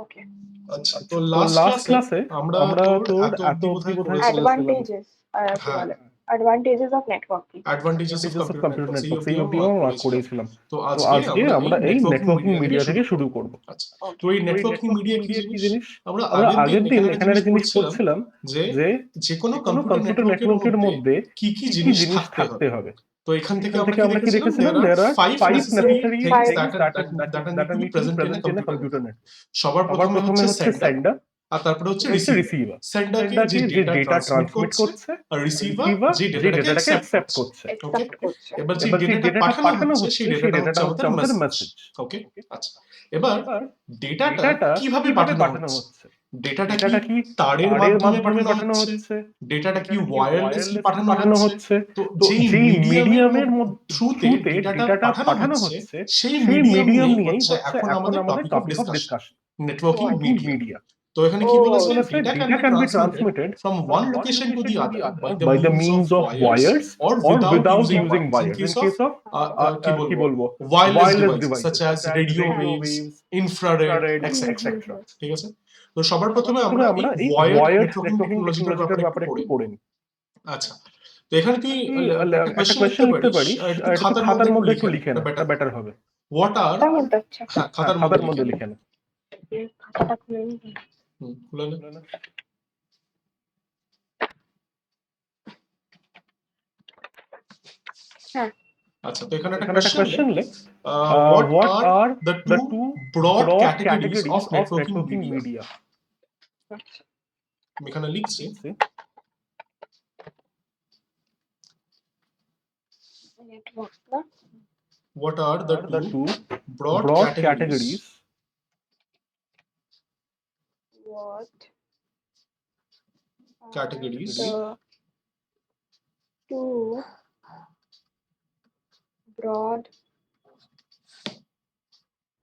ওকে। আচ্ছা, তো তো লাস্ট লাস্ট ক্লাসে ক্লাসে আমরা আমরা তোর এত এত অব্দি অবধি বোধহয় করেছিলাম। অ্যাডভান্টেজেস কি হ্যাঁ, বলে? Advantages of networking. Advantages of of computer computer networks এই নেটওয়ার্কস এই অবধি অব্দি আমরা আমরা করেছিলাম। করেছিলাম। তো তো আজকে আজকে আমরা এই নেটওয়ার্কিং মিডিয়া থেকে শুরু করব। আচ্ছা, তো ওকে। এই নেটওয়ার্কিং মিডিয়া কি জিনিস? আমরা আমরা আগের আগের দিন দিন এখানে একটা জিনিস পড়ছিলাম পড়ছিলাম যে যে যে কোনো কোনো কম্পিউটার কম্পিউটার নেটওয়ার্কের নেটওয়ার্কের মধ্যে মধ্যে কি কি কি কি জিনিস জিনিস থাকতে থাকতে হবে। হবে। তো এখান থেকে এখান আমরা থেকে কি আমরা কি দেখেছিলাম দেখেছিলাম there are there are 5 5 necessary necessary things things that that need to be present in a in a computer computer network. network. সবার সবার প্রথমে প্রথমে হচ্ছে হচ্ছে সেন্ডার, সেন্ডার, আর তারপরে হচ্ছে হচ্ছে রিসিভার। রিসিভার। সেন্ডারকে সেন্ডারকে যে যে ডেটা ডেটা ট্রান্সমিট ট্রান্সমিট করছে, করছে, আর রিসিভার রিসিভার যে যে ডেটাটাকে ডেটাটাকে অ্যাকসেপ্ট অ্যাকসেপ্ট করছে। করছে। ওকে, অ্যাকসেপ্ট করছে। এবার যে এবার যে ডেটাটা ডেটাটা পাঠানো পাঠানো হচ্ছে সেই হচ্ছে সেই ডেটাটা হচ্ছে ডেটাটা আমাদের হচ্ছে আমাদের মেসেজ। মেসেজ। ওকে, আচ্ছা, এবার এবার ডেটাটা ডেটাটা কিভাবে কিভাবে পাঠানো পাঠানো হচ্ছে? হচ্ছে? ডেটাটা ডেটাটা কি কি তারের তারের মাধ্যমে মাধ্যমে পাঠানো পাঠানো হচ্ছে? হচ্ছে? ডেটাটা কি ডেটাটা কি ওয়্যারলেসলি ওয়্যারলেসলি পাঠানো পাঠানো হচ্ছে? হচ্ছে? তো তো যেই যেই মিডিয়ামের মিডিয়ামের থ্রুতে থ্রুতে ডেটাটা ডেটাটা পাঠানো পাঠানো হচ্ছে হচ্ছে সেই সেই মিডিয়াম মিডিয়াম নিয়েই নিয়েই হচ্ছে হচ্ছে এখন এখন আমাদের আমাদের topic of topic of discussion, discussion, networking networking media. Media. তো এখানে কি ও বলেছে? বলেছে data can data be can be transmitted transmitted from from one one location to the location to other the by other the by the means of wires or or without without using using wires in wires. In case of case of কি কি বলবো বলবো wireless wireless devices such devices as radio waves, infrared, infrared, etc. etc. ঠিক আছে, তো সবার প্রথমে প্রথমে আমরা এই আমরা এই ওয়্যার্ড ওয়ার্ড নেটওয়ার্কিং নেটওয়ার্কিং টেকনোলজিটার টেকনোলজিটার ব্যাপারে একটু ব্যাপারে একটু পড়ে নিই। পড়ে নিই। আচ্ছা, তো এখানে তুই একটা একটা কোয়েশ্চেন কোয়েশ্চেন লিখতে লিখতে পারিস, পারিস, এটা তুই এটা তুই খাতার খাতার মধ্যে মধ্যে একটু একটু লিখে লিখে নে, নে, এটা এটা বেটার বেটার হবে। হবে। হোয়াট আর খাতার মধ্যে? আচ্ছা, হ্যাঁ, হ্যাঁ, খাতার মধ্যে খাতার লিখে মধ্যে নে। লিখে নে। খাতাটা খুলে নিই। খুলে নে। হ্যাঁ। আচ্ছা, তো এখানে একটা এখানে একটা কোয়েশ্চেন কোয়েশ্চেন লে, লে what what are are the the two two broad broad categories categories of of networking networking media? media? আচ্ছা, আমি এখানে লিখছি নেটওয়ার্ক না? what are the The two two broad broad categories categories What categories the two broad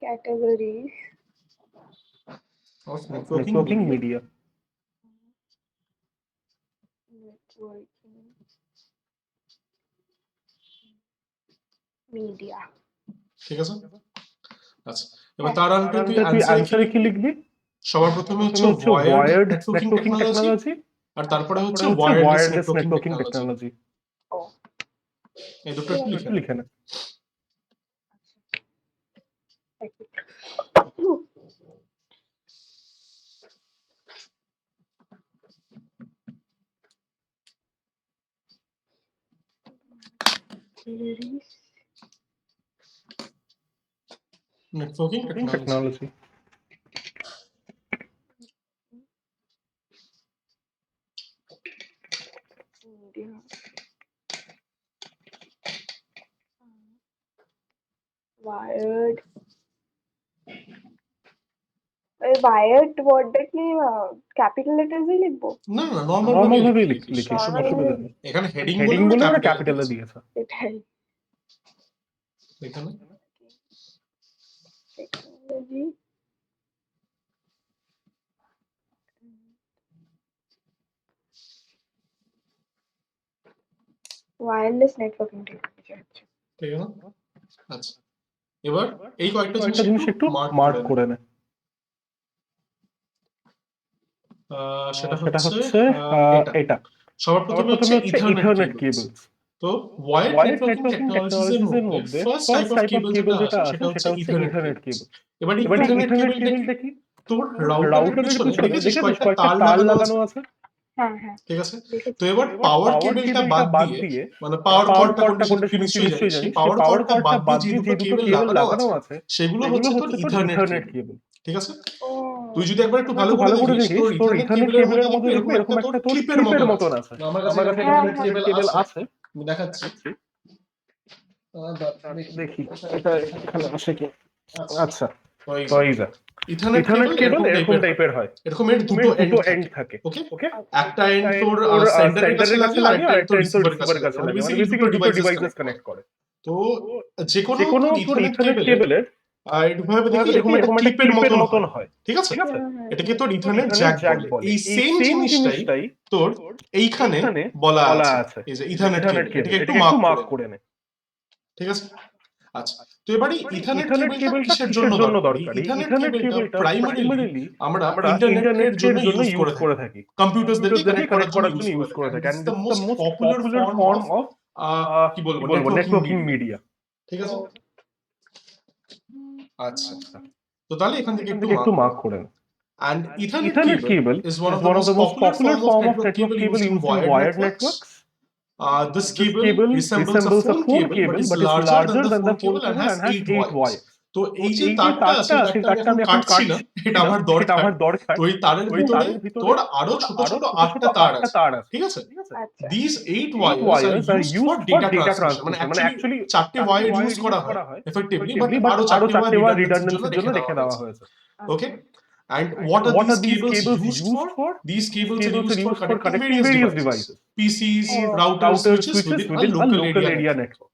categories of of networking networking media? media? networking media? ঠিক আছে, আচ্ছা, এবার তার তার আনসারে তুই আনসারে তুই অ্যান্সারে কি অ্যান্সারে কি লিখবি? লিখবি? সবার প্রথমে হচ্ছে প্রথমে হচ্ছে wired wired networking networking technology, technology, আর তারপরে হচ্ছে তারপরে হচ্ছে wireless wireless networking networking technology. Technology. ও, এই দুটো একটু ঠিক লিখে একটু নে। লিখে নে। এক minute. Networking technology. Technology. media. Wired. wired ওয়ার্ডটা কি ক্যাপিটাল লেটার্সই লিখবো? না না, নরমাল নরমাল ভাবেই ভাবেই লিখিস, লিখিস, অসুবিধা normal নেই। এখানে হেডিং হেডিং বলে বলে ওরা ওরা ক্যাপিটালে ক্যাপিটালে দিয়েছে। দিয়েছে। এটাই। এখানে টেকনোলজি ওয়্যারলেস নেটওয়ার্কিং টেকনোলজি। ঠিক আছে, আচ্ছা, এবার এই কয়েকটা কয়েকটা জিনিস জিনিস একটু মার্ক মার্ক করে নে। করে নে। সেটা সেটা হচ্ছে হচ্ছে এটা। সবার সবার প্রথমে প্রথমে হচ্ছে হচ্ছে ইথারনেট ইথারনেট কেবলস। কেবলস। তো wired wired networking networking technologies এর টেকনোলজিস এর মধ্যে মধ্যে first first type of type of cable cable যেটা যেটা আছে আছে সেটা হচ্ছে সেটা হচ্ছে ইথারনেট ইথারনেট কেবলস। কেবল। এবার এবার ইথারনেট ইথারনেট কেবলটা কি? কেবলটা কি? তোর রাউটারের রাউটারের পিছনে পিছনে দেখেছিস দেখেছিস কয়েকটা কয়েকটা তার তার লাগানো লাগানো আছে, আছে। হ্যাঁ হ্যাঁ ঠিক আছে? দেখেছি। তো এবার এবার পাওয়ার পাওয়ার কেবলটা কেবলটা বাদ বাদ দিয়ে, দিয়ে মানে পাওয়ার পাওয়ার কর্ডটা কর্ডটা কোনটা কোনটা নিশ্চয়ই জানিস, সেই সেই পাওয়ার পাওয়ার কর্ডটা কর্ডটা বাদ দিয়ে বাদ যে দিয়ে দুটো যে দুটো কেবল কেবল লাগানো লাগানো আছে আছে সেগুলো সেগুলো হচ্ছে তোর হচ্ছে তোর ইথারনেট ইথারনেট কেবল। কেবল। ঠিক আছে, ও, তুই যদি একবার একটু ভালো একটু করে ভালো করে দেখিস, দেখিস তোর তোর ইথারনেট ইথারনেট কেবলের কেবলের মধ্যে মধ্যে দেখবি এরকম একটা তোর ক্লিপের ক্লিপের মতন মতন আছে। আছে। আমার কাছে আমার কাছে এরকম একটা হ্যাঁ, কেবল কেবল আছে, আছে, আমি দেখাচ্ছি। দেখি এটা এখানে আসে কি। আচ্ছা, তো এই তো এই যা ইথারনেট ইথারনেট কেবল কেবল এরকম এরকম টাইপের হয়। টাইপের হয়। এরকম এর দুটো এন্ড এন্ড থাকে, থাকে। ওকে? ওকে, একটা এন্ড একটা তোর এন্ড তোর সেন্ডারের কাছে সেন্ডারের লাগে, কাছে আর লাগে, একটা আর এন্ড একটা তোর এন্ড তোর রিসিভারের কাছে রিসিভারের লাগে, কাছে মানে লাগে, মানে বেসিক্যালি দুটো বেসিক্যালি দুটো ডিভাইসেস ডিভাইসেস কানেক্ট করে। কানেক্ট করে। তো যে কোনো যে কোনো তোর তোর ইথারনেট ইথারনেট কেবলের কেবলের এরকমভাবে দেখি দেখি এরকম একটা এরকম একটা ক্লিপের ক্লিপের মতন মতন হয়, হয়, ঠিক আছে? ঠিক আছে? এটাকে তোর তোর ইথারনেট ইথারনেট জ্যাক জ্যাক বলে। বলে। এই এই সেম সেম জিনিসটাই জিনিসটাই তোর এইখানে বলা আছে, এই যে ইথারনেট কেবল, এটাকে একটু এটাকে একটু মার্ক মার্ক করে নে, করে নে। ঠিক আছে? আচ্ছা, তো এবারে ইথারনেট ইথারনেট কেবলটা কেবলটা কিসের জন্য দরকারি? ইথারনেট ইথারনেট কেবলটা প্রাইমারিলি আমরা ইন্টারনেটের জন্য ইউজ করে থাকি। কম্পিউটারসদেরকে কানেক্ট করার জন্য ইউজ করে থাকি। And this is the most popular form of কি বলবো নেটওয়ার্কিং মিডিয়া। ঠিক আছে? আচ্ছা, তো তাহলে এখান থেকে একটু মার্ক করে নাও। And Ethernet cable is one of the most popular form of network cable used in wired networks. This cable resembles a phone cable but is larger than the phone cable and has 8 wires. তো এই যে তারটা আছে, এই তারটা আমি এখন কাটছি না, এটা আমার দরকার। তো এই তারের ভিতরে তোর আরো ছোট ছোট 8টা তার আছে, ঠিক আছে? আচ্ছা These 8 wires are used for data transmission. মানে actually 4টে wire use করা হয় effectively, but আরো 4টে wire redundancy এর জন্য রেখে দেওয়া হয়েছে। Okay? And what are these cables used for? These cables are used for connecting various devices. PCs, routers, switches within a local area network.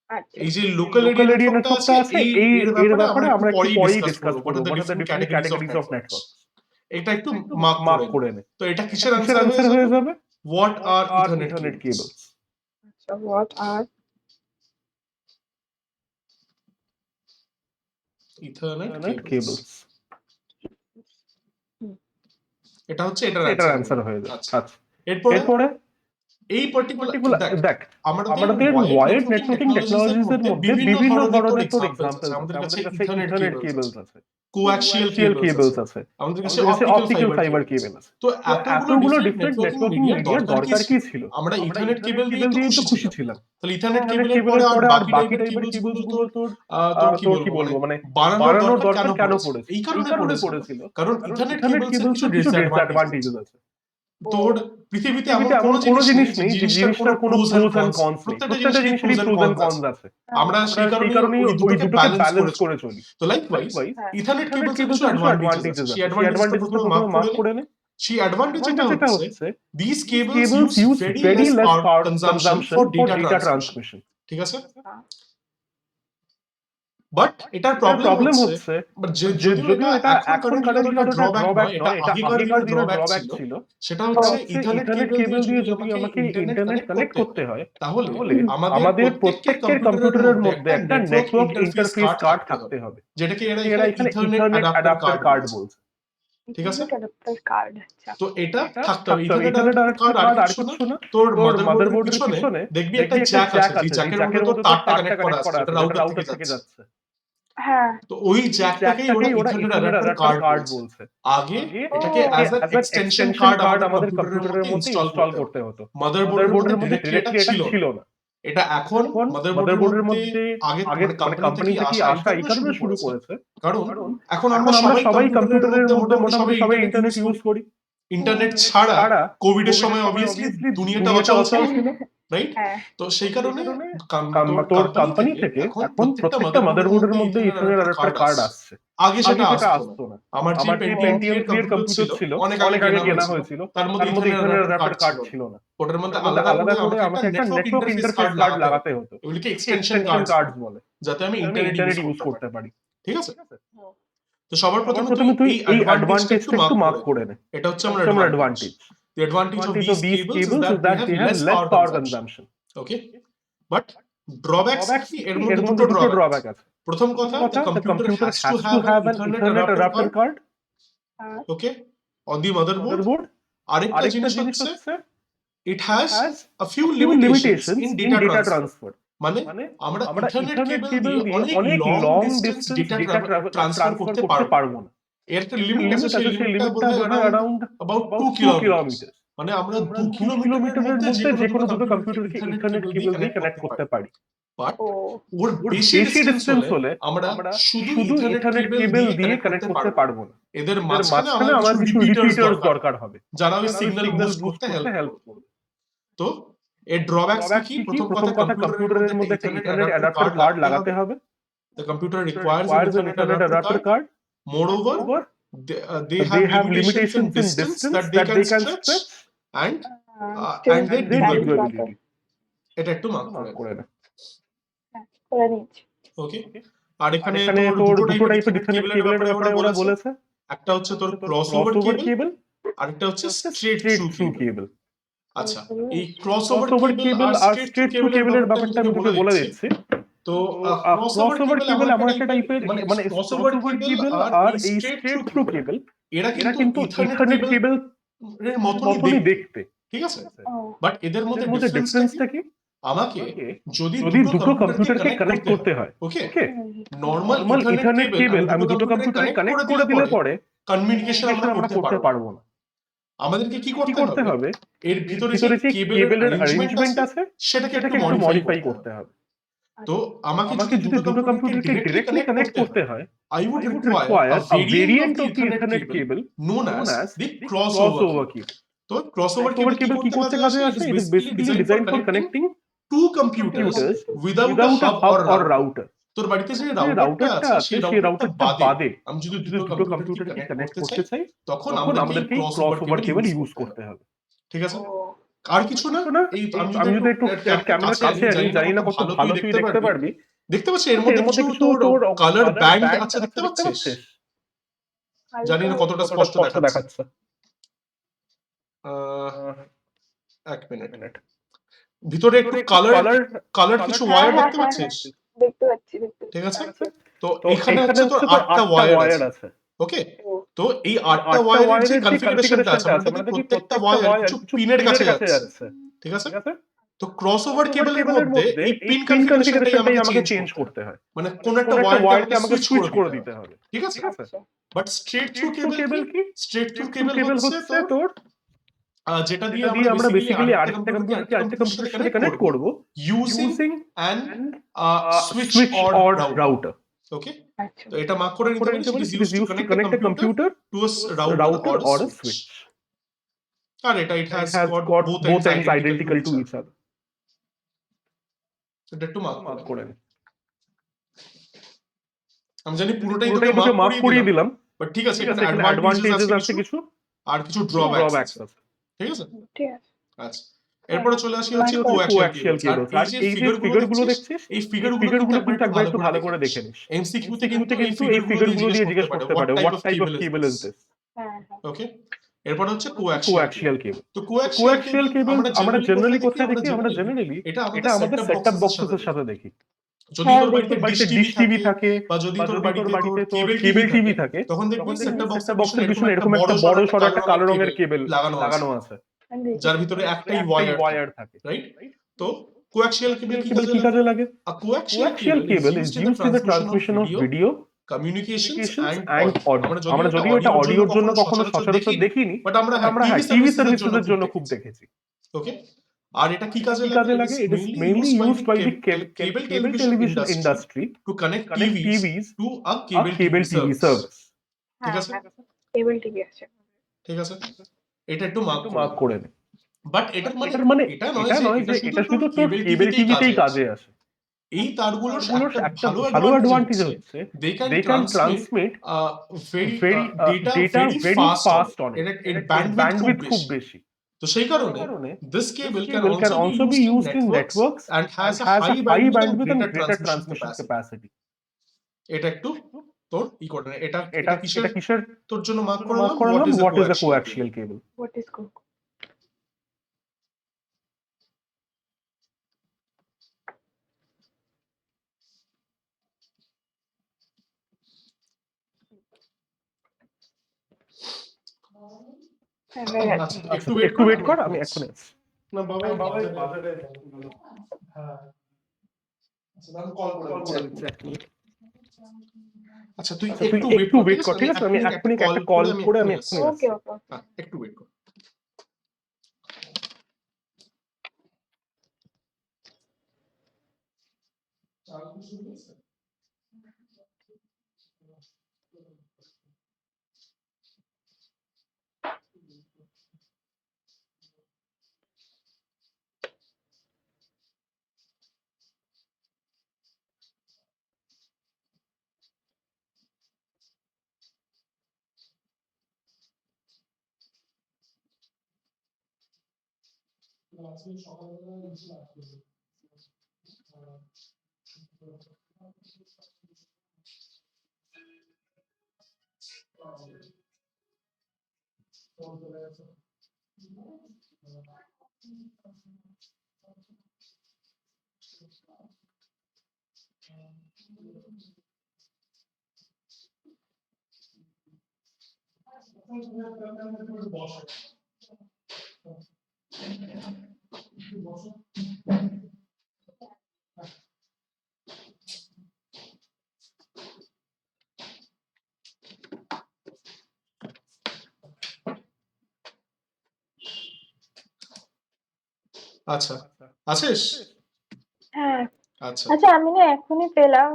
আচ্ছা এই যে লোকাল এরিয়া নেটওয়ার্কটা আছে, এর ব্যাপারে আমরা একটু পরেই ডিসকাস করব, what are the different categories of networks. এটা একটু মার্ক করে নে। তো এটা কিসের আনসার হয়ে যাবে? What are Ethernet cables? আচ্ছা what are Ethernet cables. এটা হচ্ছে এটার আনসার হয়ে যাবে। আচ্ছা, এরপরে এই পার্টিকুলার দেখ আমাদের ওয়্যার্ড নেটওয়ার্কিং টেকনোলজিস এর মধ্যে বিভিন্ন ধরনের তোর এক্সাম্পল আছে। আমাদের কাছে ইথারনেট কেবলস আছে, কোয়াক্সিয়াল কেবলস আছে, আমাদের কাছে অপটিক্যাল ফাইবার কেবল আছে। তো এতগুলো ডিফারেন্ট নেটওয়ার্কিং মিডিয়ার দরকার কি ছিল? আমরা ইথারনেট কেবল দিয়ে তো খুশি ছিলাম। তাহলে ইথারনেট কেবলের পরে আর বাকি টাইপের কেবলসগুলো তোর কি বলবো মানে বাড়ানোর দরকার কেন পড়েছে? এই কারণে পড়েছিল কারণ ইথারনেট কেবলসের কিছু ডিসঅ্যাডভান্টেজেস আছে। তোর পৃথিবীতে এমন কোনো জিনিস নেই যে জিনিসটার কোনো প্রোস এন্ড কনস নেই। প্রত্যেকটা জিনিসেরই প্রোস এন্ড কনস আছে। আমরা সেই কারণে ওই দুটোকে ব্যালেন্স করে চলি। তো লাইকওয়াইজ ইথারনেট কেবলস এর কিছু অ্যাডভান্টেজেস আছে। সেই অ্যাডভান্টেজেস প্রথমে মার্ক করে নে। সেই অ্যাডভান্টেজ এটা হচ্ছে these cables use very less power consumption for data transmission. ঠিক আছে? বাট এটার প্রবলেম হচ্ছে যদিও এটা এখন কারেন্টলি ড্রব্যাক নয়, এটা আগেকার দিনে ড্রব্যাক ছিল। সেটা হচ্ছে ইথারনেট কেবল দিয়ে যদি আমাকে ইন্টারনেট কানেক্ট করতে হয় তাহলে আমাদের প্রত্যেকের কম্পিউটারের মধ্যে একটা নেটওয়ার্ক ইন্টারফেস কার্ড থাকতে হবে, যেটাকে এরা এখানে ইথারনেট অ্যাডাপ্টার কার্ড বলছে। ঠিক আছে? অ্যাডাপ্টার কার্ড আচ্ছা তো এটা থাকতে হবে। ইথারনেট অ্যাডাপ্টার কার্ড আর কিছু না, তোর মাদারবোর্ডের পিছনে দেখবি একটা জ্যাক আছে, যে জ্যাকের মধ্যে তোর তারটা কানেক্ট করা আছে, এটা রাউটার থেকে যাচ্ছে। হ্যাঁ তো ওই জ্যাকটাকেই ওরা ইথারনেট অ্যাডাপ্টার কার্ড বলছে। আগে এটাকে অ্যাজ অ্যান এক্সটেনশন কার্ড আমাদের কম্পিউটারের মধ্যে ইনস্টল করতে হতো। মাদারবোর্ডের মধ্যে ডিরেক্টলি এটা ছিল না। এটা এখন মাদারবোর্ডের মধ্যে আগে কোম্পানি থেকে আসা এই কারণে শুরু করেছে কারণ এখন আমরা সবাই কম্পিউটারের মধ্যে মোটামুটি সবাই ইন্টারনেট ইউজ করি। ইন্টারনেট ছাড়া কোভিড এর সময় অবভিয়াসলি দুনিয়াটা অচল ছিল, রাইট? হ্যাঁ তো সেই কারণে তোর কোম্পানি থেকে এখন প্রত্যেকটা মাদারবোর্ডের মধ্যে ইথারনেট অ্যাডাপ্টার কার্ড আসছে। আগে সেটা আসতো না। আমার যে পেন্টিয়াম এর কম্পিউটার ছিল অনেক আগে কেনা হয়েছিল, তার মধ্যে ইথারনেট অ্যাডাপ্টার কার্ড ছিল না। ওটার মধ্যে আলাদা করে আমাকে একটা নেটওয়ার্ক ইন্টারফেস কার্ড লাগাতে হতো। এগুলিকে এক্সটেনশন কার্ড বলে, যাতে আমি ইন্টারনেট ইউজ করতে পারি। ঠিক আছে? তো সবার প্রথমে তুই এই অ্যাডভান্টেজটা একটু মার্ক করে নে। এটা হচ্ছে আমার advantage. The advantage of these cables is that they have less power consumption. Okay? But drawbacks কি? এর মধ্যে দুটো ড্রব্যাক আছে। প্রথম কথা, the computer has to have an Ethernet adapter card. হ্যাঁ Okay? On the motherboard. আরেকটা জিনিস হচ্ছে it has a few limitations in data transfer. মানে আমরা ইথারনেট কেবল দিয়ে অনেক লং ডিসটেন্স ডেটা ট্রান্সফার করতে পারবো না। এর একটা লিমিট আছে, সেই লিমিটটা বোধহয় अराउন্ড अबाउট 2 কিলোমিটার। মানে আমরা 2 কিলোমিটারের মধ্যে যে কোনো দুটো কম্পিউটারকে ইথারনেট কেবল দিয়ে কানেক্ট করতে পারি। বাট ও ওর বেশি ডিসটেন্স হলে আমরা শুধু ইথারনেট কেবল দিয়ে কানেক্ট করতে পারবো না। এদের মাঝখানে আমার কিছু রিপিটার্স দরকার হবে, যারা ওই সিগন্যাল বুস্ট করতে হেল্প করবে। তো এর ড্রব্যাকস কি? প্রথম কথা, কম্পিউটারের মধ্যে একটা ইথারনেট অ্যাডাপ্টার কার্ড লাগাতে হবে। The computer requires an Ethernet adapter card. Moreover, they have limitations in distance that they can stretch and their debugability. এটা একটু মার্ক করে না। করে নিচ্ছি ওকে? আর এখানে তোর দুটো টাইপের ইথারনেট কেবলের ব্যাপারে ওরা বলেছে। একটা হচ্ছে তোর ক্রসওভার কেবল, আর একটা হচ্ছে স্ট্রেট থ্রু কেবল। আচ্ছা, এই ক্রসওভার কেবল আর স্ট্রেট থ্রু কেবলের ব্যাপারটা আমি তোকে বলে দিচ্ছি। তো ক্রসওভার কেবল এমন একটা টাইপের মানে ক্রসওভার কেবল আর এই স্ট্রেট থ্রু কেবল এরা এরা কিন্তু ইথারনেট কেবল এর মতনই দেখতে, ঠিক আছে, ও বাট এদের এর মধ্যে মধ্যে ডিফারেন্সটা কি? আমাকে যদি যদি দুটো কম্পিউটারকে কম্পিউটারকে কানেক্ট করতে হয়, ওকে, ওকে, নরমাল নরমাল ইথারনেট কেবল আমি দুটো কম্পিউটারে কম্পিউটারে কানেক্ট করে দিলে পরে কমিউনিকেশন আমরা করতে পারবো না। আমাদেরকে কি কি করতে হবে? এর এর ভিতরে ভিতরে যে কেবলের কেবলের অ্যারেঞ্জমেন্ট অ্যারেঞ্জমেন্ট আছে আছে সেটাকে একটু সেটাকে একটু মডিফাই মডিফাই করতে করতে হবে। হবে। তো আমাকে আমাকে যদি দুটো কম্পিউটারকে ডিরেক্টলি কানেক্ট করতে হয় হয়, I would I would require require a a variant variant of of the the Ethernet Ethernet cable cable known known as as the the crossover crossover cable. cable. তো crossover Crossover cable cable কি করতে কাজে আসে? It is basically designed for connecting two computers computers without a without a hub or hub or router. router. তোর বাড়িতে যে যে রাউটারটা রাউটারটা আছে আছে সেই সেই রাউটারটা রাউটারটা বাদে বাদে আমি যদি যদি দুটো দুটো কম্পিউটারকে কম্পিউটারকে কানেক্ট কানেক্ট করতে চাই তখন তখন আমাদেরকে এই ক্রসওভার ক্রসওভার কেবল কেবল ইউজ করতে হবে। ঠিক আছে, ও আর কিছু না। এই আমি যদি একটু ক্যামেরার কাছে আনি, জানি না কত ভালো তুই দেখতে পারবি। দেখতে পাচ্ছিস এর মধ্যে কিছু তোর কালার ব্যান্ড আছে, দেখতে পাচ্ছিস? জানি না কতটা স্পষ্ট দেখাচ্ছে। এক মিনিট, ভিতরে একটু কালার কিছু ওয়্যার দেখতে পাচ্ছিস? দেখতে পাচ্ছি ঠিক আছে, আছে? তো তো এখানে হচ্ছে তোর 8টা ওয়্যার আছে, ওকে। তো এই 8টা ওয়্যারের যে কনফিগারেশনটা আছে আমরা দেখি প্রত্যেকটা ওয়্যার কিছু পিনের কাছে যাচ্ছে, ঠিক আছে। তো ক্রসওভার কেবলের মধ্যে এই পিন কনফিগারেশনটাই আমাকে চেঞ্জ করতে হয়, মানে কোন একটা ওয়্যারকে আমাকে সুইচ করে দিতে হবে, ঠিক আছে। বাট স্ট্রেট থ্রু কেবল কি? স্ট্রেট থ্রু কেবল হচ্ছে তোর যেটা দিয়ে আমরা বেসিক্যালি আরেকটা কম্পিউটারকে আরেকটা কম্পিউটারের সাথে কানেক্ট করব using an switch or router, okay. আচ্ছা তো এটা মার্ক করে নিতে পারিস, it is used to connect a computer to a router or a switch. আর এটা it has got both ends identical to each other. এটা একটু মার্ক করে নে। আমি জানি পুরোটাই তোকে মার্ক করিয়ে দিলাম, বাট ঠিক আছে, এখানে অ্যাডভান্টেজেস আছে কিছু আর কিছু ড্রব্যাকস আছে, ঠিক আছে। ঠিক আছে। আচ্ছা, এরপরে চলে আসি হচ্ছে কোঅ্যাক্সিয়াল কেবল। আর এই যে ফিগারগুলো দেখছিস এই ফিগারগুলো কিন্তু একবার একটু ভালো করে দেখে নিস। এমসিকিউতে কিন্তু এই ফিগারগুলো দিয়ে জিজ্ঞেস করতে পারে what type of cable is this, হ্যাঁ ওকে। এরপর হচ্ছে কোঅ্যাক্সিয়াল কেবল। তো কোঅ্যাক্সিয়াল কেবল আমরা জেনারেলি কোথায় দেখি? আমরা আমরা জেনারেলি এটা আমাদের সেটআপ সেটআপ বক্সের বক্সের সাথে দেখি। যদি তোর বাড়িতে ডিশ টিভি থাকে বা যদি তোর বাড়িতে তোর কেবল টিভি থাকে তখন দেখবি সেটআপ বক্সের পিছনে এরকম একটা বড় সরো একটা কালো রঙের কেবল লাগানো আছে, যার ভিতরে একটাই ওয়্যার থাকে, রাইট। তো কোঅ্যাক্সিয়াল কেবল কি কাজে লাগে? A coaxial cable is used in the transmission of video communications and audio. আমরা যদিও এটা অডিওর জন্য কখনো সচরাচর দেখিনি, বাট আমরা টিভি সার্ভিসের জন্য খুব দেখেছি, ওকে। আর এটা কি কাজে লাগে? It is mainly used by the cable television industry to connect TVs to a cable TV service, ঠিক আছে। কেবল টিভি আছে, ঠিক আছে, এটা একটু মার্ক করে নে। বাট এটার মানে এটা নয় যে এটা শুধু তোর কেবল টিভিতেই কাজে আসে। এই তারগুলোর একটা ভালো ভালো অ্যাডভান্টেজ অ্যাডভান্টেজ হচ্ছে হচ্ছে they they can can transmit very data data very very fast fast on on it, it. এর Its ব্যান্ডউইথ খুব খুব বেশি। বেশি। তো সেই কারণে this cable can also be used in networks and has a high high bandwidth and bandwidth and greater greater transmission transmission capacity. capacity. এটা একটু তোর করে নে। এটা এটা কিসের তোর জন্য মার্ক মার্ক করলাম করালাম? What is What the is the coaxial coaxial cable? What is co আচ্ছা একটু একটু ওয়েট কর, আমি এক্ষুনি আসছি। না বাবা বাজারে হ্যাঁ আচ্ছা আমি কল করে দিচ্ছি। আচ্ছা তুই একটু ওয়েট কর, ঠিক আছে। আমি এক্ষুনি একটা কল করে আমি এক্ষুনি ওকে ওকে হ্যাঁ একটু ওয়েট কর। আচ্ছা, আছিস? হ্যাঁ, আচ্ছা, আচ্ছা আমি না এখনই পেলাম,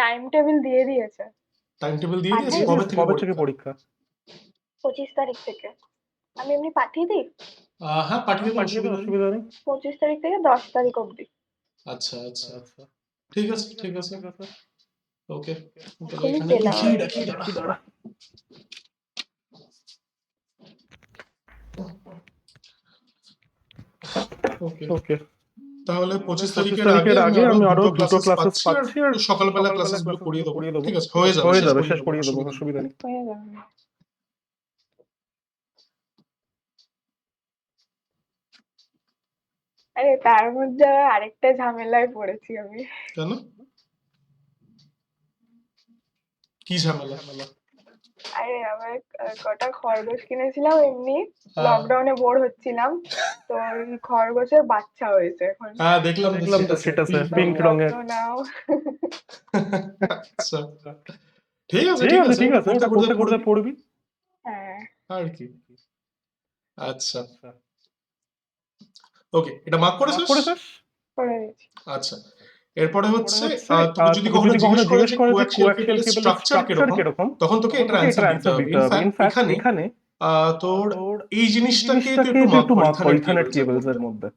টাইম টেবিল দিয়ে দিয়েছে টাইম টেবিল দিয়ে দিয়েছে? পাঠিয়ে কবে দিস? থেকে কবে থেকে পরীক্ষা? পরীক্ষা? 25 তারিখ থেকে। আমি এমনি পাঠিয়ে দিই? হ্যাঁ, পাঠিয়ে দে, পাঠিয়ে দাও, অসুবিধা নেই। অসুবিধা নেই। 25 তারিখ থেকে 10 তারিখ অবধি। আচ্ছা, আচ্ছা। আচ্ছা, ঠিক আছে, ঠিক আছে। ঠিক আছে। ওকে। তাহলে এখনই এখানে পেলাম লিখি আমি। রাখি, দাঁড়া। ওকে। ওকে। তাহলে 25 25 তারিখের আগে আমি আমি আরো আরো দুটো দুটো ক্লাসেস ক্লাসেস পাচ্ছি, আর সকালবেলা ক্লাসেসগুলো করিয়ে দেবো। ঠিক আছে, হয়ে যাবে, শেষ করিয়ে দেবো, অসুবিধা নেই। হয়ে যাবে। আরে তার মধ্যে আবার আরেকটা ঝামেলায় পড়েছি আমি। কেন? কি ঝামেলা? আরে আমার কটা খরগোশ কিনেছিলাম এমনি, হ্যাঁ। লকডাউনে বোর হচ্ছিলাম, তো ওই খরগোশের বাচ্চা হয়েছে এখন। হ্যাঁ, দেখলাম তো স্ট্যাটাসে পিঙ্ক তো রঙের। যত্ন নাও। আচ্ছা, ঠিক আছে, ঠিক আছে, ঠিক আছে, ওটা করতে করতে পড়বি। হ্যাঁ, আর কি। আচ্ছা, ওকে, এটা মার্ক করেছিস? করে দিয়েছি। আচ্ছা, এরপরে হচ্ছে তোকে যদি কখনো জিজ্ঞেস করে যে কোয়াক্সিয়াল কেবলের স্ট্রাকচার স্ট্রাকচার কিরকম, কিরকম, তখন তোকে এটার অ্যান্সার দিতে হবে। ইনফ্যাক্ট এখানে তোর এই জিনিসটাকে তুই একটু মার্ক কর ইথারনেট কেবলস এর মধ্যে।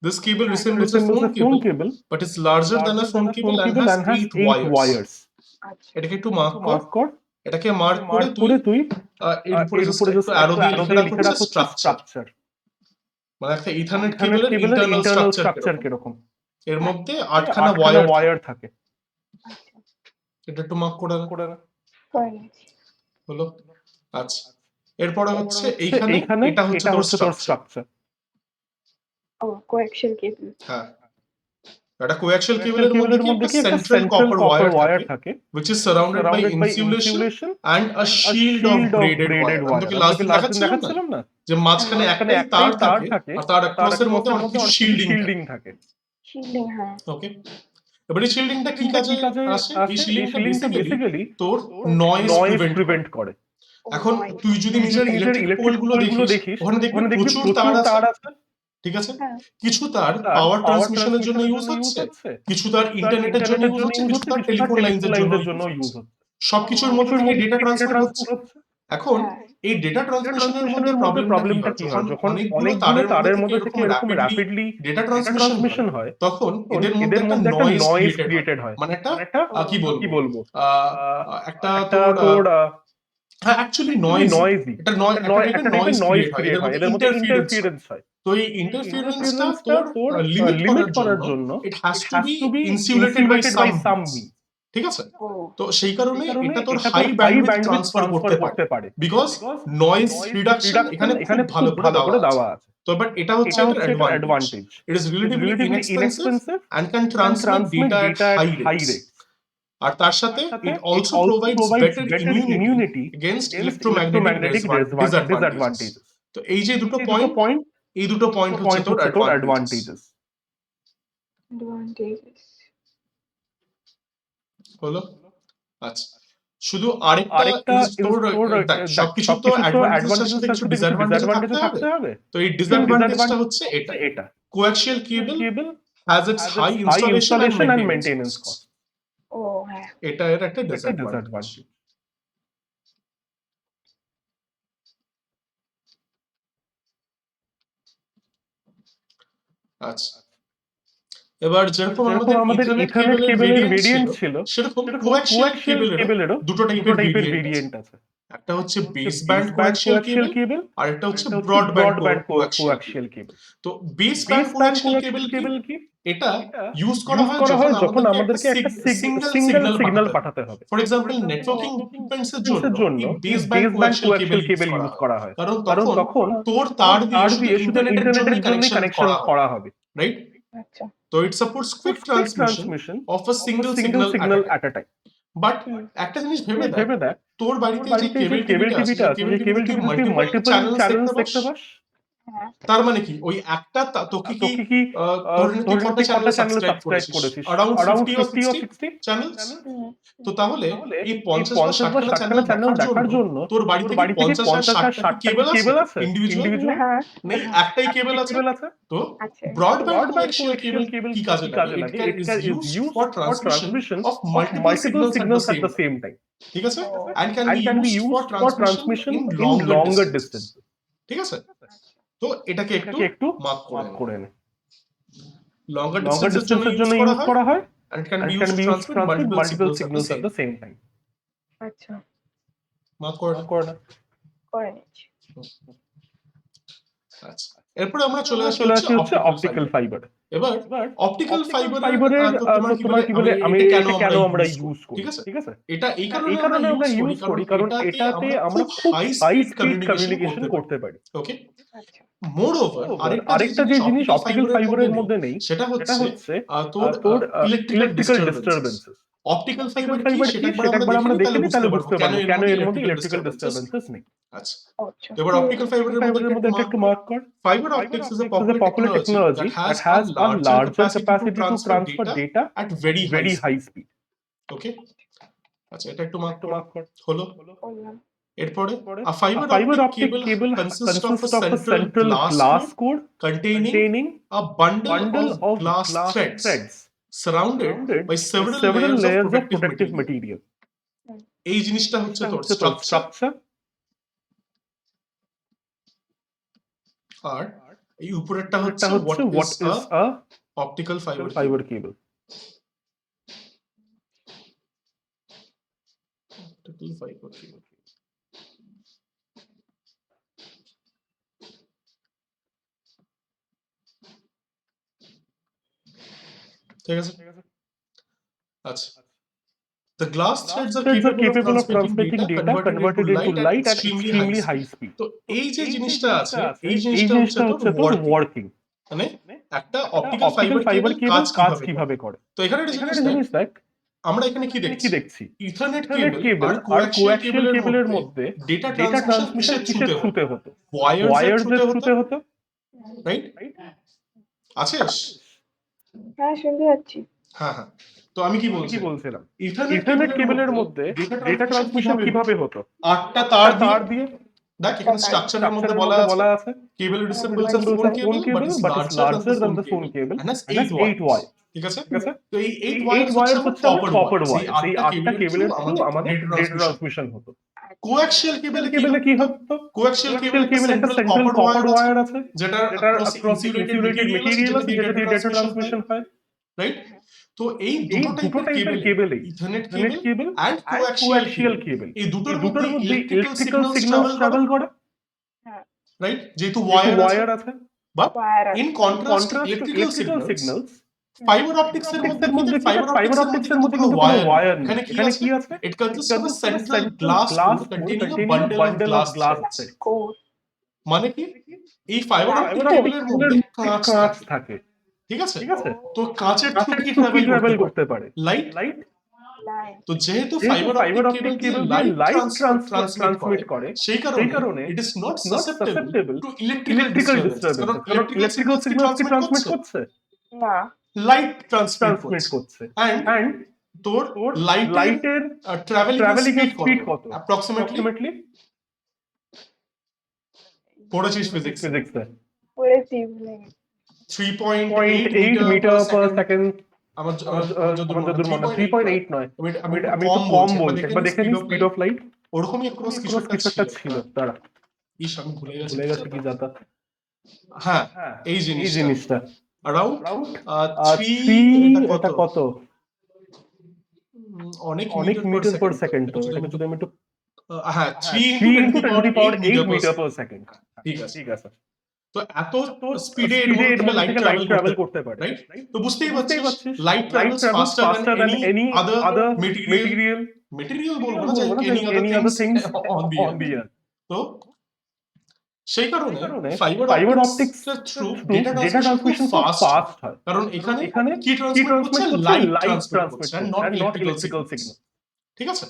This cable resembles a phone cable, but is larger than a phone cable and has 8 wires. আচ্ছা, এটাকে একটু মার্ক কর। কর। এটাকে মার্ক করে তুই এর উপরে জাস্ট একটু অ্যারো দিয়ে লিখে রাখ হচ্ছে স্ট্রাকচার। মানে একটা ইথারনেট কেবলের ইন্টারনাল স্ট্রাকচার কিরকম। এর মধ্যে 8খানা ওয়্যার থাকে। আচ্ছা, এটা একটু মার্ক করে করে নিয়েছি। হলো। আচ্ছা, এরপরে হচ্ছে এইখানে এটা হচ্ছে তোর স্ট্রাকচার। ও, কোয়াক্সিয়াল কেবল। হ্যাঁ, একটা কোয়াক্সিয়াল কেবলের মধ্যে কি একটা সেন্ট্রাল কপার ওয়্যার থাকে which is surrounded by insulation and a shield of braided wire. আমি তোকে লাস্ট দিন দেখাচ্ছিলাম না যে মাঝখানে একটাই তার থাকে আর তার অ্যাক্রসের মধ্যে অনেক কিছু শিল্ডিং থাকে। শিল্ডিং, হ্যাঁ। ওকে, এবারে শিল্ডিংটা কি কাজে আসে? এই শিল্ডিংটা বেসিক্যালি তোর নয়েজ প্রিভেন্ট করে। এখন তুই যদি নিজের ইলেকট্রিক পোলগুলো দেখিস, ওখানে দেখবি প্রচুর তার আছে। ঠিক আছে, কিছু তার পাওয়ার ট্রান্সমিশনের জন্য ইউজ হচ্ছে, কিছু তার ইন্টারনেটের জন্য ইউজ হচ্ছে, কিছু তার টেলিফোন লাইনসের জন্য ইউজ হচ্ছে। সবকিছুর মধ্যে থেকে ডেটা ট্রান্সফার হচ্ছে। এখন এই ডেটা ট্রান্সমিশনের মধ্যে প্রবলেমটা কি হয়? যখন অনেকগুলো তারের মধ্যে থেকে এরকম র্যাপিডলি ডেটা ট্রান্সমিশন হয়, তখন এদের মধ্যে একটা নয়েজ ক্রিয়েটেড হয়। মানে একটা কি বলবো, একটা তোর হ্যাঁ অ্যাকচুয়ালি নয়েজি, এটা নয়েজ ক্রিয়েট হয়, এদের মধ্যে ইন্টারফিয়ারেন্স হয়। তো এই ইন্টারফিয়ারেন্সটা তোর লিমিট করার জন্য it has to be insulated by some means. ঠিক আছে, তো সেই কারণে এটা তোর হাই ব্যান্ডউইথ ট্রান্সফার করতে পারে বিকজ নয়েজ রিডাকশন এখানে খুব ভালো করে দেওয়া আছে। তো বাট এটা হচ্ছে এটার advantage. It is relatively inexpensive and can transmit data at high rates. আর তার সাথে it also provides better immunity against electromagnetic disadvantages. তো এই যে দুটো পয়েন্ট, এই দুটো পয়েন্ট হচ্ছে তোর অ্যাডভান্টেজেস। হলো। আচ্ছা, শুধু আরেকটা তোর সবকিছু তো অ্যাডভান্টেজের সাথে কিছু ডিসঅ্যাডভান্টেজ থাকতে হবে। তো এই ডিসঅ্যাডভান্টেজটা হচ্ছে এটা coaxial cable has its high installation and maintenance cost. ও হ্যাঁ, এটা এর একটা ডিসঅ্যাডভান্টেজ। আচ্ছা, এবার যেরকম আমাদের ইথারনেট কেবলের ভেরিয়েন্ট ছিল, সেরকম কোয়াক্সিয়াল কেবলেরও দুটো টাইপের ভেরিয়েন্ট আছে। একটা হচ্ছে বেস ব্যান্ড কোয়াক্সিয়াল কেবল আর একটা হচ্ছে ব্রডব্যান্ড কোয়াক্সিয়াল কেবল। তো বেস ব্যান্ড কোয়াক্সিয়াল কেবল কি? এটা ইউজ করা হয় যখন আমাদেরকে একটা সিঙ্গেল সিগন্যাল পাঠাতে হবে। ফর এক্সাম্পল নেটওয়ার্কিং ইকুইপমেন্টস এর জন্য এই বেস ব্যান্ড কোয়াক্সিয়াল কেবল ইউজ করা হয়, কারণ তখন তোর তার দিয়ে শুধু ইন্টারনেটের জন্য কানেকশন করা হবে, রাইট? আচ্ছা, তো it supports quick transmission of a single signal at a time. But একটা জিনিস ভেবে দেখ তোর বাড়িতে যে কেবল টিভিটা আছে যে কেবল টিভিতে তুই মাল্টিপল চ্যানেলস দেখতে পাস। তার মানে কি ওই একটা তোকে কি ধরে নে তুই কত চ্যানেল সাবস্ক্রাইব করেছিস अराउंड 50 or 60 চ্যানেলস। তো তাহলে এই 50 বা 60 টা চ্যানেল দেখার জন্য তোর বাড়িতে 50 আর 60 টা কেবল আছে ইন্ডিভিজুয়াল নেই, একটাই কেবল আছে। তো ব্রডব্যান্ড কোয়াক্সিয়াল কেবল কি কাজে লাগে? It can is used for transmission of multiple signals at the same time. ঠিক আছে, and can be used for transmission in longer distance. ঠিক আছে, তো এটাকে একটু মার্ক করে নে। লঙ্গার ডিসটেন্সের জন্য ইউজ করা হয় and can be used to transmit multiple signals at the same time. আচ্ছা, মার্ক করে নিচ্ছি। আচ্ছা, এরপর আমরা চলে আসি হচ্ছে অপটিক্যাল ফাইবার। এবার অপটিক্যাল ফাইবারের তোমার কি বলে আমি কেন আমরা ইউজ করি? ঠিক আছে, এটা এই কারণে আমরা ইউজ করি কারণ এটাতে আমরা খুব হাই স্পিড কমিউনিকেশন করতে পারি। ওকে, মোরওভার আরেকটা যে জিনিস অপটিক্যাল ফাইবারের মধ্যে নেই সেটা হচ্ছে তোর ইলেকট্রিক্যাল ডিস্টারবেন্সেস। অপটিক্যাল ফাইবার কি সেটা একবার আমরা দেখে নিই, তাহলে বুঝতে পারবো কেন এর মধ্যে ইলেকট্রিক্যাল ডিস্টারবেন্সেস নেই। আচ্ছা, এবার অপটিক্যাল ফাইবারের মধ্যে একটু মার্ক কর। Fiber optics is a popular technology that has a larger capacity to transfer data at very high speed. Okay, আচ্ছা, এটা একটু মার্ক কর। হলো। এরপরে a fiber optic cable consists of a central glass core containing a bundle of glass threads surrounded by several layers of protective material. এই জিনিসটা হচ্ছে তোর স্ট্রাকচার। আর এই উপরেরটা হচ্ছে what is a optical fiber cable. Optical fiber cable. ঠিক আছে, আচ্ছা, the glass threads are capable of transmitting data converted into light at extremely high speed. তো এই যে জিনিসটা আছে এই জিনিসটা হচ্ছে তোর ওয়ার্কিং, মানে একটা অপটিক্যাল ফাইবার কেবল কাজ কিভাবে করে। তো এখানে একটা জিনিস দেখ, আমরা এখানে কি দেখছি ইথারনেট কেবল আর কোয়াক্সিয়াল কেবলের মধ্যে ডেটা ট্রান্সমিশন কিসের থ্রুতে হতো? ওয়্যারস থ্রুতে হতো, রাইট? আছিস? হ্যাঁ, শুনতে পাচ্ছি। হ্যাঁ, তো আমি কি বলছিলাম, ইথারনেট কেবলের মধ্যে ডেটা ট্রান্সমিশন কিভাবে হতো? 8টা তার দিয়ে। দেখ এখানে স্ট্রাকচারের মধ্যে বলা আছে কেবল resembles a phone cable but is larger than the phone cable and has 8 wire. ঠিক আছে, তো এই 8 wire হচ্ছে কপার ওয়্যার। এই 8টা কেবলের থ্রু আমাদের ডেটা ট্রান্সমিশন হতো। কোয়াক্সিয়াল কেবলে কি হতো? কোয়াক্সিয়াল কেবলে একটা সেন্ট্রাল কপার ওয়্যার আছে যেটা across insulated material আছে যেটা দিয়ে ডেটা ট্রান্সমিশন হয়, রাইট? তো এই দুটো টাইপের cable, Ethernet cable and coaxial cable, এই দুটোর মধ্যে ইলেকট্রিক্যাল সিগন্যালস ট্রাভেল করে, রাইট? যেহেতু ওয়্যার আছে, but in contrast electrical signals fibre optics এর মধ্যে কোনো ওয়্যার নেই। এখানে কি আছে? It consists of a central glass containing a bundle of glass threads. মানে কি এই ফাইবার অপটিক কেবলের মধ্যে কাঁচ থাকে, ঠিক আছে? তো কাঁচের থ্রু কি ট্রাভেল করতে পারে? লাইট। তো যেহেতু fibre optic cable light transmit করে সেই কারণে it is not susceptible to electrical disturbance. কারণ ইলেকট্রিক্যাল সিগন্যাল কি ট্রান্সমিট করছে? না, লাইট ট্রান্সমিট করছে। এন্ড তোর লাইটের ট্রাভেলিং স্পিড কত? অ্যাপ্রক্সিমেটলি পড়েছিস ফিজিক্সে? পড়েছি। 3.8 মিটার পার সেকেন্ড। আমার যতদূর মনে 3.8 নয়, আমি একটু কম বলছি। একবার দেখে নিই স্পিড অফ লাইট। ওরকমই ক্রস কিছু একটা ছিল, তারা আমি ভুলে গেছি কি জাতা। হ্যাঁ, এই জিনিসটা अराउंड 3 এটা কত? অনেক মিটার পার সেকেন্ড। তো এটা যদি আমি একটু হ্যাঁ 3 into 10⁸ মিটার পার সেকেন্ড। ঠিক আছে। তো এত স্পিডে এর মধ্যে লাইট ট্রাভেল করতে পারে, রাইট? তো বুঝতেই পারছিস light travels faster than any other material বলবো না, any other things on the earth. তো সেই কারণে কারণে fibre fibre optics optics through through data data transmission transmission খুব খুব ফাস্ট ফাস্ট হয়, কারণ এখানে এখানে কি কি ট্রান্সমিট ট্রান্সমিট করছে করছে লাইট লাইট ট্রান্সমিট ট্রান্সমিট করছে করছে not and not electrical electrical signal. signal। ঠিক আছে?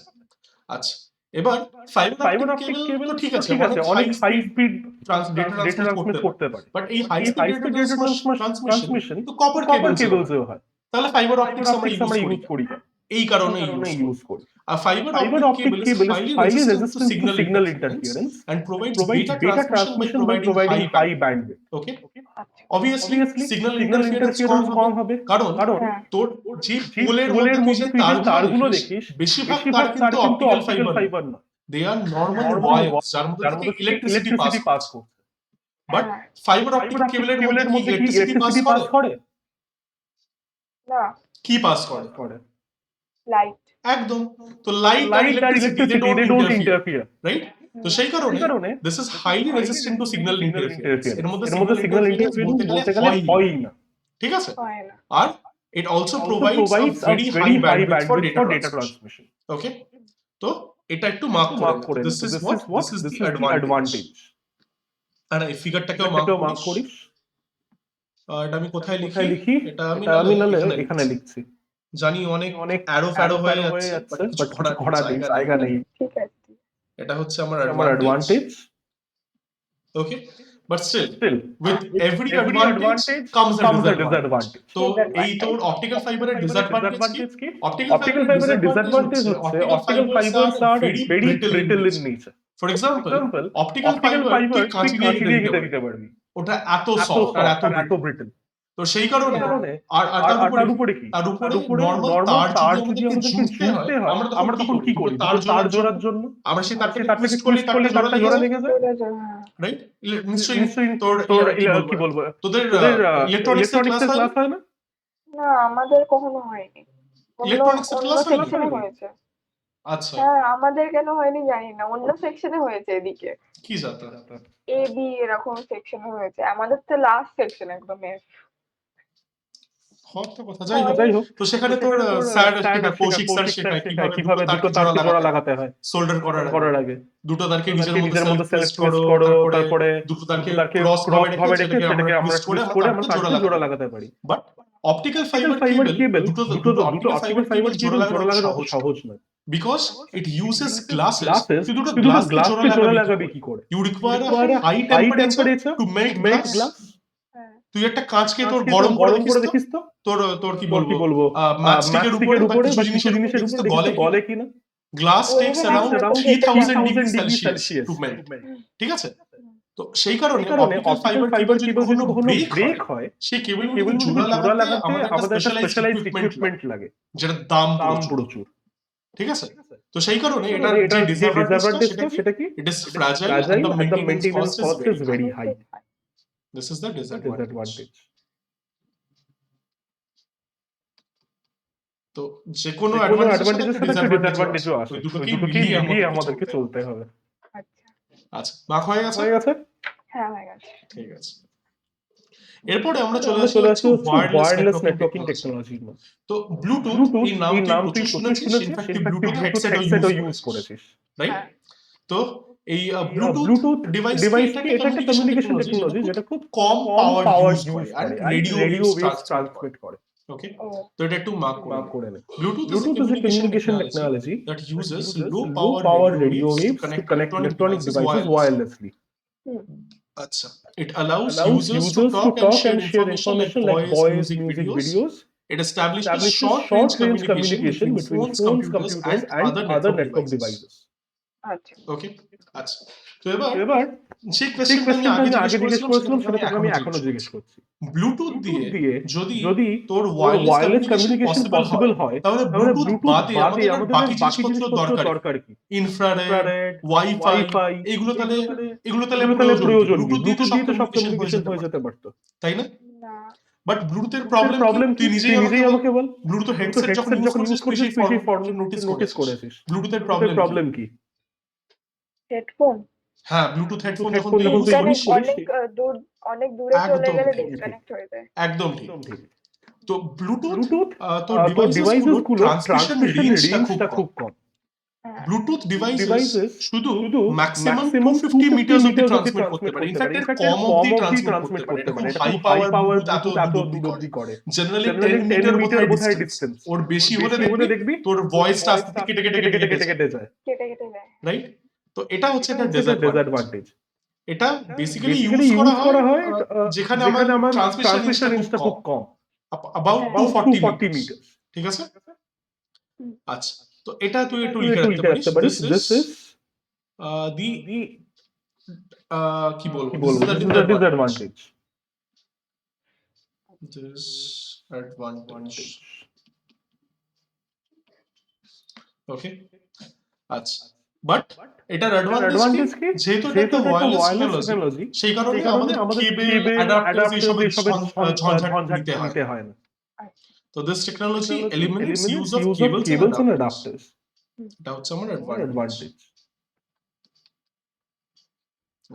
আচ্ছা, এবার fibre fibre optic optic cable cable তো ঠিক আছে, ঠিক আছে, অনেক অনেক high high speed speed data data transmit transmit করতে পারে, করতে পারে, বাট এই হাই এই speed high data speed data transmission transmission তো কপার কপার কেবলসেও হয়। কেবলসেও হয়। তাহলে ফাইবার ফাইবার অপটিক্স আমরা অপটিক্স আমরা ইউজ ইউজ করি না, এই কারণে ইউজ করি। আর fibre fibre optic optic cable is cable is highly highly resistant to resistant to signal signal interference interference and provides provides data data transmission by transmission by providing providing high high bandwidth. bandwidth। Okay? আচ্ছা Obviously Obviously signal signal interference interference কম কম হবে, হবে, কারণ কারণ হ্যাঁ তোর যে যে পোলের পোলের মধ্যে তুই যে তারগুলো দেখিস দেখিস বেশিরভাগ বেশিরভাগ তার তার কিন্তু কিন্তু অপটিক্যাল অপটিক্যাল ফাইবার ফাইবার না, দে আর নরমাল নরমাল ওয়্যারস যার মধ্যে যার থেকে মধ্যে ইলেকট্রিসিটি পাস ইলেকট্রিসিটি পাস করছে। করছে। বাট হ্যাঁ ফাইবার অপটিক ফাইবার অপটিক কেবলের কেবলের মধ্যে কি মধ্যে কি ইলেকট্রিসিটি পাস ইলেকট্রিসিটি পাস করে? করে? না কি পাস করে? করে। লাইট একদম। তো লাইট আর লাইট আর electricity they electricity don't they don't interfere, interfere। Right? তো সেই সেই কারণে কারণে this is highly resistant to signal interference. এর মধ্যে এর মধ্যে সিগন্যাল সিগন্যাল ইন্টারফিয়ারেন্স ইন্টারফিয়ারেন্স বলতে গেলে বলতে গেলে হয়ই না। হয় না। ঠিক আছে? হয় না। আর it also Also provides a provides a very very high high bandwidth for bandwidth data for data transmission. transmission। Okay? তো এটা একটু মার্ক মার্ক করে করে দিস নিতে, is this what is what this is this the is the advantage. advantage। আর এই ফিগারটাকেও এটাকেও mark mark করিস। করিস। এটা আমি কোথায় কোথায় লিখি? লিখি? এটা আমি এটা আমি নাহলে নাহলে এখানে এখানে লিখছি। লিখছি। জানি অনেক অনেক অ্যারো ফ্যারো হয়ে হয়ে যাচ্ছে, যাচ্ছে, বাট বাট কিছু কিছু করার করার জায়গা নেই। নেই। ঠিক আছে এটা হচ্ছে আমার আমার advantage. Advantage. Okay, but still Still with every every advantage advantage comes a comes a disadvantage. disadvantage। তো এই তোর অপটিক্যাল ফাইবারের ডিসঅ্যাডভান্টেজ কি? Disadvantage কি? অপটিক্যাল Optical fiber ডিসঅ্যাডভান্টেজ হচ্ছে optical optical fibres fibers are are very very brittle brittle in in nature. nature। For For example example, optical optical fibre তুই fiber কাঁচি তুই দিয়ে কাঁচি কেটে দিয়ে দিতে কেটে পারবি, দিতে পারবি, ওটা এত এত সফট আর সফট এত আর এত ব্রিটল। brittle। তো সেই কারণে সেই কারণে আর আর তার তার উপরে উপরে কি? তার উপরে তার উপরে নরমাল নরমাল তার তার যদি যদি আমাদেরকে আমাদেরকে জুড়তে হয়, জুড়তে হয় আমরা তখন কি করি? দুটো তার জোড়ার জন্য আমরা সেই সে তারটাকে তারটাকে টুইস্ট করলে টুইস্ট করলে তারটা তারটা লেগে জোড়া যায়, লেগে যায়, হ্যাঁ রাইট? নিশ্চয়ই নিশ্চয়ই তোর তোর কি কি বলবো তোদের তোদের ইলেকট্রনিক্স এর ইলেকট্রনিক্স ক্লাস এর ক্লাস হয় না? না আমাদের কখনো হয়নি অন্য ইলেকট্রনিক্স এর অন্য ক্লাস হয়নি? সেকশনে হয়েছে আচ্ছা, হ্যাঁ আমাদের কেন হয়নি জানি না অন্য সেকশনে হয়েছে এদিকে কি জাতা? এ বি এরকম সেকশনে হয়েছে আমাদের তো লাস্ট সেকশন একদম এফ হয়তো কথা যাই হোক। যাই হোক, তো সেখানে তোর স্যার শেখায়, কৌশিক স্যার কৌশিক শেখায় শেখায় কিভাবে দুটো তারকে জোড়া লাগাতে হয় সোল্ডার করার আগে। আগে দুটো তারকে নিজের নিজের মধ্যে মধ্যে সেলফ সেলফ টুইস্ট করো, তারপরে দুটো তারকে ক্রস ভাবে রেখে সেটাকে আমরা টুইস্ট করে আমরা তারকে জোড়া লাগাতে পারি। বাট অপটিক্যাল ফাইবার কেবল দুটো অপটিক্যাল ফাইবার কেবল জোড়া লাগানো সহজ নয়, because it uses glasses. Glasses তুই দুটো তুই দুটো গ্লাসকে গ্লাসকে জোড়া জোড়া লাগাবি লাগাবি কি কি করে? করে? You require require high high temperature temperature to make to make glass. হ্যাঁ তুই একটা কাঁচকে তোর আজকে গরম করে করে দেখিস তো, দেখিস তো তোর কি কি বলবো ম্যাচস্টিকের উপরে বা কিছু বা জিনিসের উপরে দেখিস তো গলে গলে কিনা। গ্লাস ওই টেকস জন্য অ্যারাউন্ড আমরা তো 3000 degree 3000 degree Celsius Celsius to melt. ঠিক আছে? হুম। তো সেই কারণে এই কারণে optical optical fibre fiber cable যদি কখনো ব্রেক হয়, হয় সেই কেবলগুলো কেবল জোড়া জোড়া লাগাতে লাগাতে আমাদের একটা আমাদের একটা স্পেশালাইজড স্পেশালাইজড ইকুইপমেন্ট ইকুইপমেন্ট লাগে, যেটা দাম দাম প্রচুর। প্রচুর। ঠিক আছে? তো সেই কারণে এটা এটার যে ডিসঅ্যাডভান্টেজটা ডিসঅ্যাডভান্টেজটা সেটা কি? সেটা কি? It is fragile fragile and the and the maintenance maintenance cost is cost is very very high. high। This is the disadvantage. Disadvantage। তো যে কোনো কোনো অ্যাডভান্টেজের অ্যাডভান্টেজের সাথে সাথে একটা ডিসঅ্যাডভান্টেজও ডিসঅ্যাডভান্টেজও আসে, ওই ওই দুটোকেই দুটোকেই মিলিয়ে মিলিয়ে আমাদেরকে আমাদেরকে চলতে চলতে হবে। আচ্ছা আচ্ছা, মার্ক হয়ে গেছে? হয়ে গেছে? হ্যাঁ হয়ে গেছে ঠিক আছে। এরপরে আমরা চলে আমরা আসি চলে হচ্ছে আসি wireless wireless networking networking technology. Technology. তো ব্লুটুথ ব্লুটুথ এই নাম এই তুই নাম প্রচুর তুই শুনেছিস, শুনেছিস, ইনফ্যাক্ট তুই ইনফ্যাক্ট ব্লুটুথ ব্লুটুথ হেডসেটও হেডসেটও ইউজ ইউজ করেছিস, করেছিস। রাইট? হ্যাঁ তো এই ব্লুটুথ ব্লুটুথ ডিভাইস ডিভাইস কি? কি? এটা একটা কমিউনিকেশন টেকনোলজি যেটা খুব কম পাওয়ার ইউজ করে আর রেডিও ওয়েভস ট্রান্সমিট করে। ওকে, ও তো এটা একটু মার্ক মার্ক করে করে নে। Bluetooth is Bluetooth is a communication communication technology technology that uses uses low low power power radio radio waves waves to to connect connect electronic electronic devices devices wirelessly. wirelessly. আচ্ছা, it allows Allows users to users to talk talk and and share information like information like voice, voice, music music videos. videos. It establishes Establishes short-range short-range communication between phones, computers, and other network devices. আচ্ছা Okay? আচ্ছা, তো এবার এবার যে যে কোয়েশ্চেনটা আমি কোয়েশ্চেনটা আগে আমি জিজ্ঞেস আগে জিজ্ঞেস করেছিলাম করেছিলাম সেটা সেটা আমি আমি এখনো এখনো জিজ্ঞেস জিজ্ঞেস করছি। ব্লুটুথ দিয়ে দিয়ে যদি যদি তোর তোর wireless wireless communication communication possible possible হয়, হয় তাহলে তাহলে ব্লুটুথ ব্লুটুথ বাদে আমাদের আর বাকি বাকি জিনিসপত্র জিনিসপত্র দরকার দরকার কি? ইনফ্রারেড, ইনফ্রারেড, ওয়াইফাই, ওয়াইফাই এগুলো তাহলে এগুলো তাহলে প্রয়োজন কি? প্রয়োজন কি? ব্লুটুথ দিয়ে তো সব সব কমিউনিকেশন হয়ে কমিউনিকেশন যেতে হয়ে পারে, যেতে পারতো, তাই না? না বাট ব্লুটুথের প্রবলেম প্রবলেম কি? কি? তুই নিজেই আমাকে বল। ব্লুটুথ ব্লুটুথ হেডসেট যখন ইউজ করছিস তুই সেই প্রবলেম নোটিস করেছিস। ব্লুটুথের প্রবলেম প্রবলেম কি? হেডফোন হ্যাঁ, ব্লুটুথ হেডফোন যখন তুই যখন ইউজ তুই করিস অনেক দূরে চলে একদম গেলে ঠিক। ডিসকানেক্ট হয়ে যায় একদম ঠিক। একদম ঠিক। তো ব্লুটুথ ব্লুটুথ তোর তোর ডিভাইসেস গুলো ডিভাইসেস গুলো ট্রান্সমিশন ট্রান্সমিশন রেঞ্জটা রেঞ্জটা খুব কম। খুব কম। হ্যাঁ। ব্লুটুথ ডিভাইসেস ডিভাইসেস শুধু শুধু ম্যাক্সিমাম ম্যাক্সিমাম 250 মিটারস অবধি ট্রান্সমিট ট্রান্সমিট করতে পারে। করতে ইনফ্যাক্ট পারে। এর ইনফ্যাক্ট কম কম অবধি অবধি ট্রান্সমিট ট্রান্সমিট করতে পারে। করতে এটা পারে। খুব এটা হাই খুব হাই পাওয়ার পাওয়ার ব্লুটুথ এত ব্লুটুথ এত দূর দূর অবধি করে। অবধি করে। জেনারেলি জেনারেলি 10 10 মিটার মিটার বোধহয় বোধহয় ডিসটেন্স। ডিসটেন্স। ওর বেশি হলে হলে দেখবি দেখবি তোর ভয়েসটা আস্তে ভয়েসটা কেটে কেটে কেটে কেটে কেটে যায়, কেটে যায়। কেটে কেটে যায়। রাইট? তো এটা হচ্ছে একটা ডিসঅ্যাডভান্টেজ। ডিসঅ্যাডভান্টেজ। এটা বেসিক্যালি বেসিক্যালি ইউজ ইউজ করা হয় হয় যেখানে আমার যেখানে আমার ট্রান্সমিশন ট্রান্সমিশন রেঞ্জটা রেঞ্জটা খুব খুব কম। অ্যাবাউট হ্যাঁ। 240 240 মিটার। মিটার। ঠিক আছে? হুম। আচ্ছা, তো এটা তুই একটু তুই লিখে একটু রাখতে লিখে পারিস। রাখতে পারিস। This this is is the the কি বলবো, কি দিস বলবো, is the this is the disadvantage. Disadvantage. Okay, আচ্ছা, বাট এটার অ্যাডভান্টেজ অ্যাডভান্টেজ কি? কি? যেহেতু এটা যেহেতু একটা এটা একটা ওয়্যারলেস ওয়্যারলেস টেকনোলজি, টেকনোলজি, সেই কারণে সেই কারণে আমাদের কেবল কেবল অ্যাডাপ্টারস অ্যাডাপ্টার এসবের এসবের ঝঞ্ঝাট ঝঞ্ঝাট নিতে হয় নিতে না। হয় না। আচ্ছা। তো this technology technology eliminates use eliminates of use of cables and cables and adapters. Adapters. এটা হচ্ছে আমার অ্যাডভান্টেজ। অ্যাডভান্টেজ।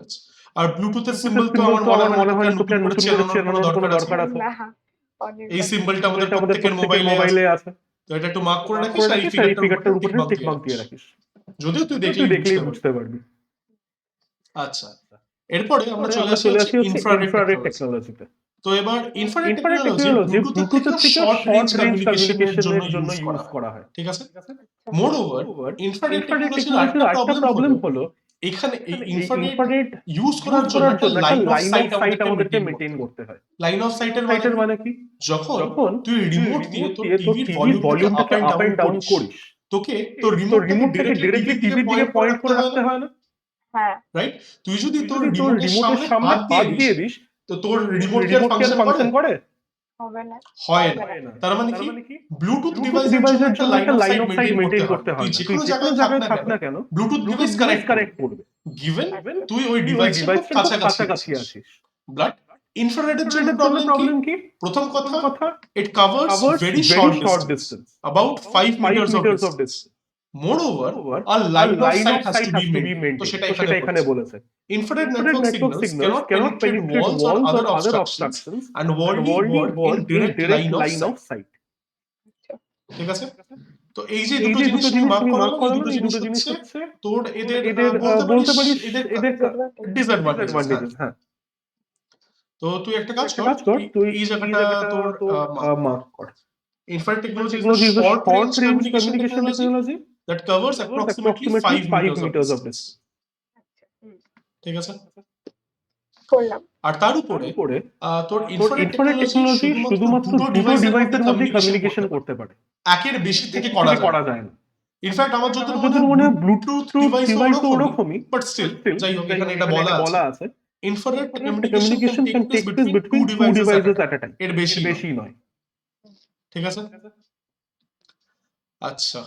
আচ্ছা, আর ব্লুটুথের সিম্বল ব্লুটুথের তো আমার মনে মনে হয় হয় না তোকে তোকে আর নতুন করে চেনানোর কোনো দরকার আছে? না, অনেক এই সিম্বলটা আমাদের এটা আমাদের প্রত্যেকের প্রত্যেকের মোবাইলে আছে। মোবাইলে আছে। তো এটা একটু মার্ক করে রাখিস, করে আর এই রাখিস আর এই ফিগারটার ফিগারটার উপরে উপরে টিক টিক মার্ক মার্ক দিয়ে দিয়ে রাখিস। রাখিস। যদিও তুই তুই দেখলেই দেখলেই বুঝতে বুঝতে পারবি। পারবি। আচ্ছা, এরপরে আমরা চলে আসি চলে হচ্ছে আসি হচ্ছে ইনফ্রারেড ইনফ্রারেড টেকনোলজি। টেকনোলজিতে। তো এবার ইনফ্রারেড ইনফ্রারেড টেকনোলজি টেকনোলজি ব্লুটুথের ব্লুটুথের থেকে থেকে শর্ট রেঞ্জ শর্ট রেঞ্জ কমিউনিকেশনের জন্য কমিউনিকেশনের জন্য ইউজ ইউজ করা করা হয়। হয়। ঠিক আছে? মোরওভার ইনফ্রারেড ইনফ্রারেড টেকনোলজির টেকনোলজির আরেকটা আরেকটা প্রবলেম প্রবলেম হলো হলো এখানে এই এই ইনফ্রারেড ইনফ্রারেড ইউজ করার ইউজ জন্য করার একটা জন্য একটা line of line of sight sight আমাদেরকে আমাদেরকে মেইনটেইন মেইনটেইন করতে হয়। করতে হয়। লাইন অফ সাইটের সাইটের মানে মানে কি? যখন যখন তুই রিমোট দিয়ে তোর টিভির টিভির ভলিউমটাকে ভলিউমটাকে আপ এন্ড ডাউন করিস, তোকে তোর তোর রিমোটটাকে রিমোটটাকে ডিরেক্টলি ডিরেক্টলি টিভির দিকে পয়েন্ট করে রাখতে হয় না? হ্যাঁ। রাইট? তুই যদি তুই তোর যদি তোর রিমোটের রিমোটের সামনে সামনে হাত হাত দিয়ে দিয়ে দিস, দিস তো তোর রিমোট কি আর রিমোট কি আর ফাংশন করে? ফাংশন করে? হবে না। হয় না। হয় না। তার মানে তার কি? মানে কি? ব্লুটুথ ব্লুটুথ ডিভাইসের জন্য ডিভাইসের একটা জন্য লাইন একটা of line sight of sight maintain করতে মেইনটেইন হয়। করতে তুই হয় না। যে তুই কোনো যে কোনো জায়গায় জায়গায় থাক না কেন Bluetooth Bluetooth device device connect connect করবে। গিভেন আচ্ছা। তুই ওই তুই ওই ডিভাইসের খুব ডিভাইসের খুব কাছাকাছি কাছাকাছি আছিস। আছিস। বাট ইনফ্রারেডের জন্য ইনফ্রারেডের জন্য প্রবলেম কি? প্রবলেম কি? প্রথম প্রথম কথা, কথা it covers covers very very short short distance, distance, about 5 5 meters of meters of distance. distance. Moreover, Moreover, a a line of line sight of has sight to has be to be maintained. তো maintained. সেটা তো সেটা এখানে বলেছে। বলেছে। Infrared Infrared network network signals signals cannot penetrate walls or other obstructions and wholly work in direct line of sight. ঠিক আছে? তো এই যে দুটো জিনিস আমি মার্ক করালাম, এই দুটো জিনিস হচ্ছে তোর এদের বলতে পারিস এদের ডিসঅ্যাডভান্টেজ। হ্যাঁ। তো তুই একটা কাজ কর, তুই এই জায়গাটা তোর মার্ক কর। Infrared technology is a Technology is a short range short range communication technology technology that covers approximately 5 meters of distance. ঠিক আছে? করলাম। আর তার উপরে উপরে তোর ইনফ্রারেড ইনফ্রারেড টেকনোলজি শুধুমাত্র দুটো ডিভাইসের মধ্যে কমিউনিকেশন করতে পারে। একের বেশি থেকে করা যায় না। ইনফ্যাক্ট আমার যতদূর মনে হয় ব্লুটুথ ডিভাইস ওরকমই, বাট স্টিল যাই হোক এখানে এটা বলা আছে infrared communication can take place between two devices at a time. এর বেশি নয়। ঠিক আছে? আচ্ছা,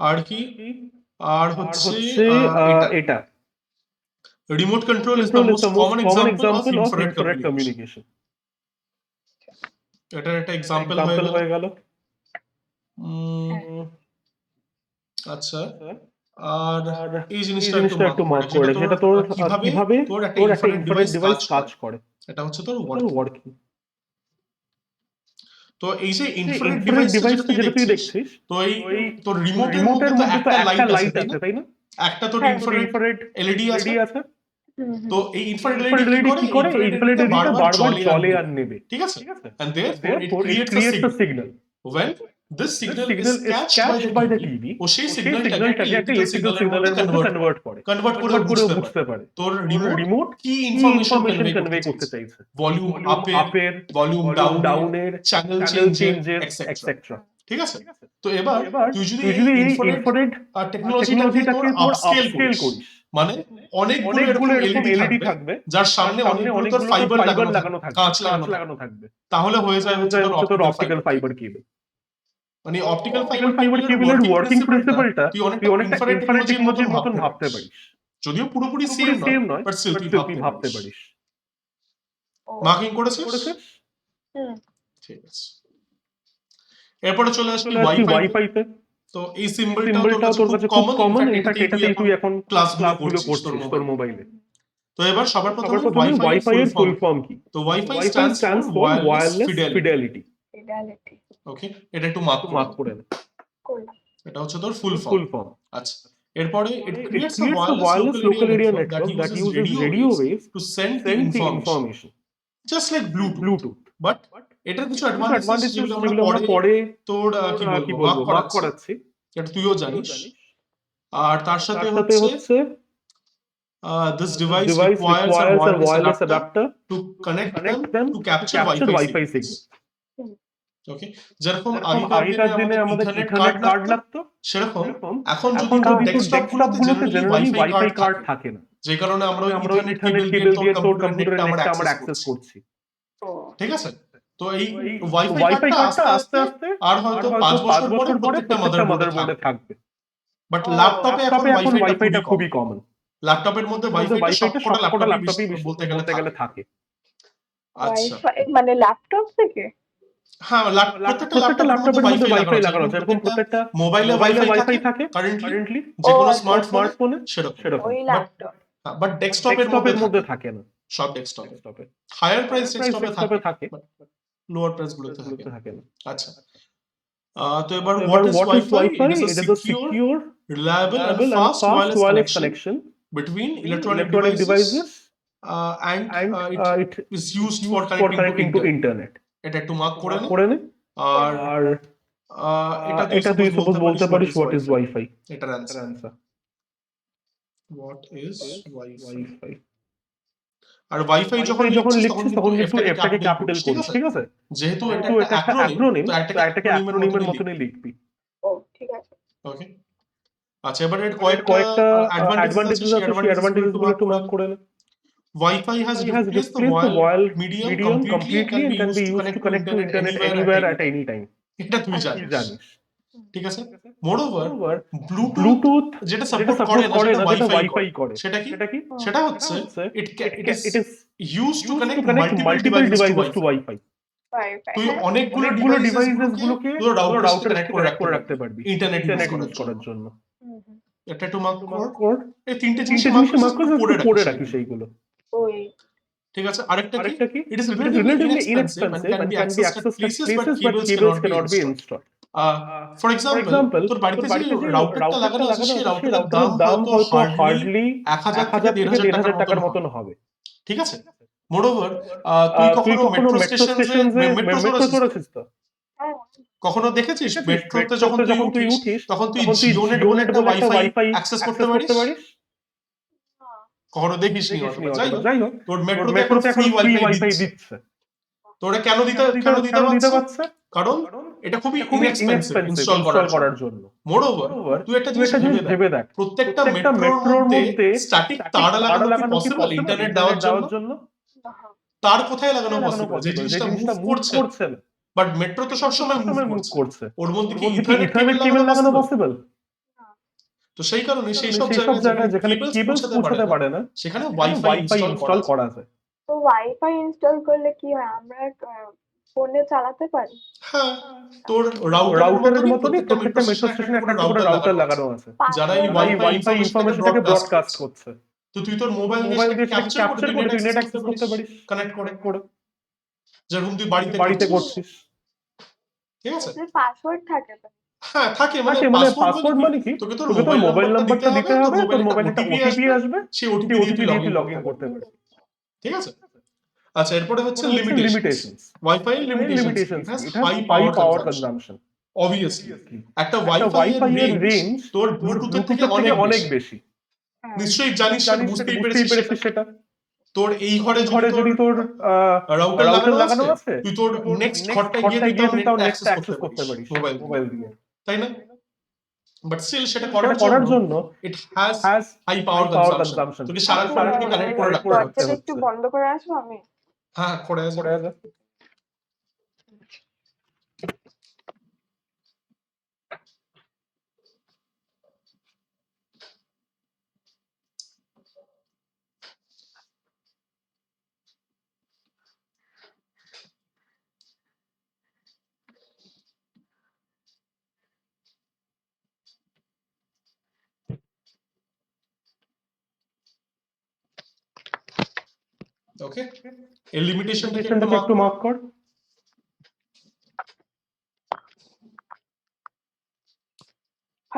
আর কি? আর হচ্ছে এটা remote control is the most common example of infrared communication. এটার একটা এক্সাম্পল হয়ে গেল। আচ্ছা, আর এই জিনিসটা একটু মার্ক করে, যেটা তোর কিভাবে তোর একটা ইনফ্রারেড ডিভাইস কাজ করে। এটা হচ্ছে তোর ওয়ার্কিং। তো এই যে ইনফ্রারেড ডিভাইসটা যেটা তুই দেখছিস, তো এই তোর রিমোটের মধ্যে তো একটা লাইট আছে, তাই না? একটা তোর ইনফ্রারেড এলইডি আছে। তো এই ইনফ্রারেড এলইডি কি করে? এই ইনফ্রারেড এলইডিটা বারবার জ্বলে আর নেবে। ঠিক আছে? And therefore it creates a signal. When this signal is catched by the TV, ও সেই সিগন্যালটাকে একটা ইলেকট্রিক্যাল সিগন্যালের মধ্যে কনভার্ট করে বুঝতে পারে তোর রিমোট কি ইনফরমেশন কনভে করতে চাইছে, ভলিউম আপের, ভলিউম ডাউনের, চ্যানেল চেঞ্জের এটসেট্রা। ঠিক আছে? তো এবার তুই যদি এই ইনফ্রারেড টেকনোলজিটাকে তোর আপস্কেল করিস, মানে অনেকগুলো এরকম এলইডি থাকবে যার সামনে অনেকগুলো তোর ফাইবার লাগানো থাকবে, কাঁচ লাগানো থাকবে, তাহলে হয়ে যায় তোর অপটিক্যাল ফাইবার কেবল। মানে অপটিক্যাল ফাইবার কেবলের ওয়ার্কিং প্রিন্সিপালটা তুই অনেকটা ইনফ্রারেড টেকনোলজির মতন ভাবতে পারিস। যদিও পুরোপুরি সেম নয়, বাট স্টিল তুই ভাবতে পারিস। মার্কিং করেছিস? ঠিক আছে। এরপরে চলে আসবি ওয়াইফাইতে। তো এই সিম্বলটাও তোর কাছে খুব কমন, এটাতেই তুই এখন ক্লাসগুলো করছিস তোর মোবাইলে। তো এবার সবার প্রথমে ওয়াইফাই এর ফুল ফর্ম কি? তো wifi stands for wireless fidelity. Okay, এটা একটু মার্ক করে নে। এটা হচ্ছে তোর ফুল ফুল ফর্ম। ফর্ম। আচ্ছা, এরপরে it It creates a creates a wireless wireless local area local area network that network that uses uses radio radio waves waves to send the send the information, information. just like Bluetooth. But এটার কিছু কিছু advantages advantages যেগুলো যেগুলো আমরা আমরা পরে তোর কি বলবো মার্ক মার্ক করাচ্ছি, করাচ্ছি, এটা তুইও জানিস। আর তার সাথে তার সাথে হচ্ছে this device device requires a requires a wireless wireless adapter adapter to connect them them to to capture capture Wi-Fi Wi-Fi signals. signals. ওকে, যেরকম যেরকম আগেকার দিনে আগেকার দিনে আমাদের আমাদের ইথারনেট ইথারনেট কার্ড কার্ড লাগতো, লাগতো, সেরকম এরকম এখন যদি এখন তোর যদি তোর ডেস্কটপ ডেস্কটপ গুলোতে গুলোতে generally generally wifi wifi card card থাকে, থাকে না, যে কারণে আমরা ওই আমরা ইথারনেট ইথারনেট কেবল দিয়ে কেবল তোর দিয়ে তোর কম্পিউটারের কম্পিউটারের নেটটা নেটটা আমরা আমরা অ্যাক্সেস অ্যাক্সেস করছি, করছি। ও ঠিক আছে? তো এই এই ওয়াইফাই ওয়াইফাই কার্ডটা কার্ডটা আস্তে আস্তে আস্তে আস্তে আর হয়তো 5 বছর পরে প্রত্যেকটা মাদারবোর্ডে মাদারবোর্ডে থাকবে। থাকবে। বাট ও, ল্যাপটপে এখন ল্যাপটপে এখন ওয়াইফাইটা ওয়াইফাইটা খুবই খুবই কমন। কমন। ল্যাপটপের মধ্যে ওয়াইফাইটা ওয়াইফাইটা সবকটা সবকটা ল্যাপটপেই ল্যাপটপেই বলতে গেলে থাকে। আচ্ছা, ওয়াইফাই মানে ল্যাপটপ থেকে? হ্যাঁ, প্রত্যেকটা প্রত্যেকটা ল্যাপটপের মধ্যে ওয়াইফাই লাগানো আছে, যেরকম প্রত্যেকটা প্রত্যেকটা মোবাইলে মোবাইলে ওয়াইফাই ওয়াইফাই থাকে থাকে কারেন্টলি, কারেন্টলি, যে কোনো ও, স্মার্টফোনে সেরকম। ওই বাট ল্যাপটপ। বাট ডেস্কটপের ডেস্কটপের মধ্যে মধ্যে থাকে থাকে না, সব ডেস্কটপে। ডেস্কটপে হায়ার প্রাইস প্রাইস ডেস্কটপে ডেস্কটপে থাকে, বাট লোয়ার প্রাইস গুলোতে থাকে। থাকে না। আচ্ছা, তো এবার তো হোয়াট এবার is what is Wi-Fi? Wi-Fi? It is a It is a secure, secure, reliable and reliable and fast fast wireless wireless connection connection between between electronic electronic devices devices and and it is used for connecting to internet. internet. এটা একটু mark করে নে। করে নে। আর আর এটা এটা তুই suppose বলতে পারিস what is Wi-Fi? এটার answer answer what is Wi-Fi? Wi-Fi। আর ওয়াইফাই যখন যখন লিখছিস লিখছিস তখন তখন কিন্তু কিন্তু এফটাকে এফটাকে ক্যাপিটাল ক্যাপিটাল করিস, করিস, ঠিক ঠিক আছে? আছে? যেহেতু এটা যেহেতু এটা একটা অ্যাক্রোনিম, অ্যাক্রোনিম, তো তো এটাকে অ্যাক্রোনিমের লিখবি। মতনই লিখবি। ও, ঠিক আছে। ওকে, আচ্ছা, এবার এর কয়েকটা কয়েকটা অ্যাডভান্টেজেস আছে, সেই অ্যাডভান্টেজেস গুলো একটু মার্ক করে নে। Wi-Fi has It has replaced the replaced the wired wired medium medium completely and can be used to connect to internet anywhere at any time. এটা তুই তুই জানিস, জানিস। ঠিক আছে? মোরওভার Moreover, ব্লুটুথ ব্লুটুথ যেটা যেটা সাপোর্ট সাপোর্ট করে করে না, না, যেটা যেটা ওয়াইফাই ওয়াইফাই করে, করে, সেটা কি? সেটা কি? সেটা হচ্ছে it it is is used to used connect to connect multiple devices to Wi-Fi. Wifi, তুই হ্যাঁ। অনেকগুলো অনেকগুলো ডিভাইসেস ডিভাইসেস গুলোকে গুলোকে তোর রাউটারের সাথে রাউটারের কানেক্ট সাথে করে রাখতে পারবি ইন্টারনেট ইন্টারনেট ইউজ ইউজ করার করার জন্য। জন্য। হুম, হুম। এটা একটু মার্ক কর। এই তিনটে তিনটে জিনিস জিনিস মার্ক করে একটু পড়ে রাখিস সেইগুলো। ওই ঠিক আছে? আরেকটা কি? It is It is relatively relatively inexpensive and inexpensive can and be can be accessed at accessed at places places where but cables cables cannot be installed. For For example, example, তোর বাড়িতে যে যে রাউটারটা লাগানো আছে সেই রাউটারের দাম হয়তো hardly 1000 থেকে 1500 টাকার মতন হবে, ঠিক আছে? মোরওভার তুই কখনো মেট্রো স্টেশনে মেট্রো চড়েছিস তো? হ্যাঁ, কখনো দেখেছিস মেট্রোতে যখন তুই উঠিস তখন তুই তখন তুই জিওনেট বলে একটা ওয়াইফাই অ্যাক্সেস করতে পারিস? না। কখনো দেখিসনি দেখিস নি হয়তো। হয়তো, যাই যাই হোক, হোক, তোর তোর মেট্রোতে এখন মেট্রোতে ফ্রি এখন ফ্রি ওয়াইফাই ওয়াইফাই দিচ্ছে। দিচ্ছে। তোরা কেন দিতে পারছে? কারণ এটা খুবই ইনএক্সপেন্সিভ ইনস্টল করার জন্য। মোরওভার তুই একটা জিনিস ভেবে দেখ, প্রত্যেকটা মেট্রোর মধ্যে স্ট্যাটিক তার লাগানো কি পসিবল ইন্টারনেট দেওয়ার জন্য? তার কোথায় লাগানো পসিবল? যে জিনিসটা মুভ করছে, বাট মেট্রো তো সবসময় মুভ করছে, ওর মধ্যে কি ইথারনেট কেবল লাগানো পসিবল? তো সেই কারণে সেই সব জায়গায় যেখানে কেবলস পৌঁছাতে পারে না সেখানে ওয়াইফাই ইনস্টল করা যায়। তো ওয়াইফাই ইনস্টল করলে কি হয়? আমরা ফোনে চালাতে পারি? হ্যাঁ, তোর রাউটারের মতনই প্রত্যেকটা মেট্রো স্টেশনে একটা করে রাউটার লাগানো আছে, যারা এই ওয়াইফাই ইনফরমেশনটাকে ব্রডকাস্ট করছে। তো তুই তোর মোবাইল দিয়ে ক্যাপচার করে তুই নেট অ্যাক্সেস করতে পারিস কানেক্ট করে, যেরকম তুই বাড়িতে করছিস, ঠিক আছে? পাসওয়ার্ড থাকে তো? হ্যাঁ থাকে, মানে পাসওয়ার্ড মানে কি? তোকে তোর মোবাইল নাম্বারটা দিতে হবে, তোর মোবাইলে একটা ওটিপি আসবে, সেই ওটিপি দিয়ে তুই লগইন করতে পারবি, ঠিক আছে? আচ্ছা, এরপরে হচ্ছে limitations. Wi-Fi limitations has high power consumption. Obviously একটা ওয়াইফাই এর রেঞ্জ তোর ব্লুটুথের থেকে অনেক বেশি। নিশ্চয়ই জানিস, বুঝতেই পেরেছিস সেটা। তোর এই ঘরে যদি তোর রাউটার লাগানো আছে, তুই তোর নেক্সট ঘরটায় গিয়ে তুই তাও নেট অ্যাক্সেস করতে পারিস মোবাইল দিয়ে, তাই না? বাট স্টিল সেটা করার জন্য it has high power consumption. তোকে সারাক্ষণ কানেক্ট করে রাখতে হচ্ছে। দরজাটা একটু বন্ধ করে আসবো আমি? হ্যাঁ, করে যা। ওকে, এই লিমিটেশনটাকে একটু মার্ক কর।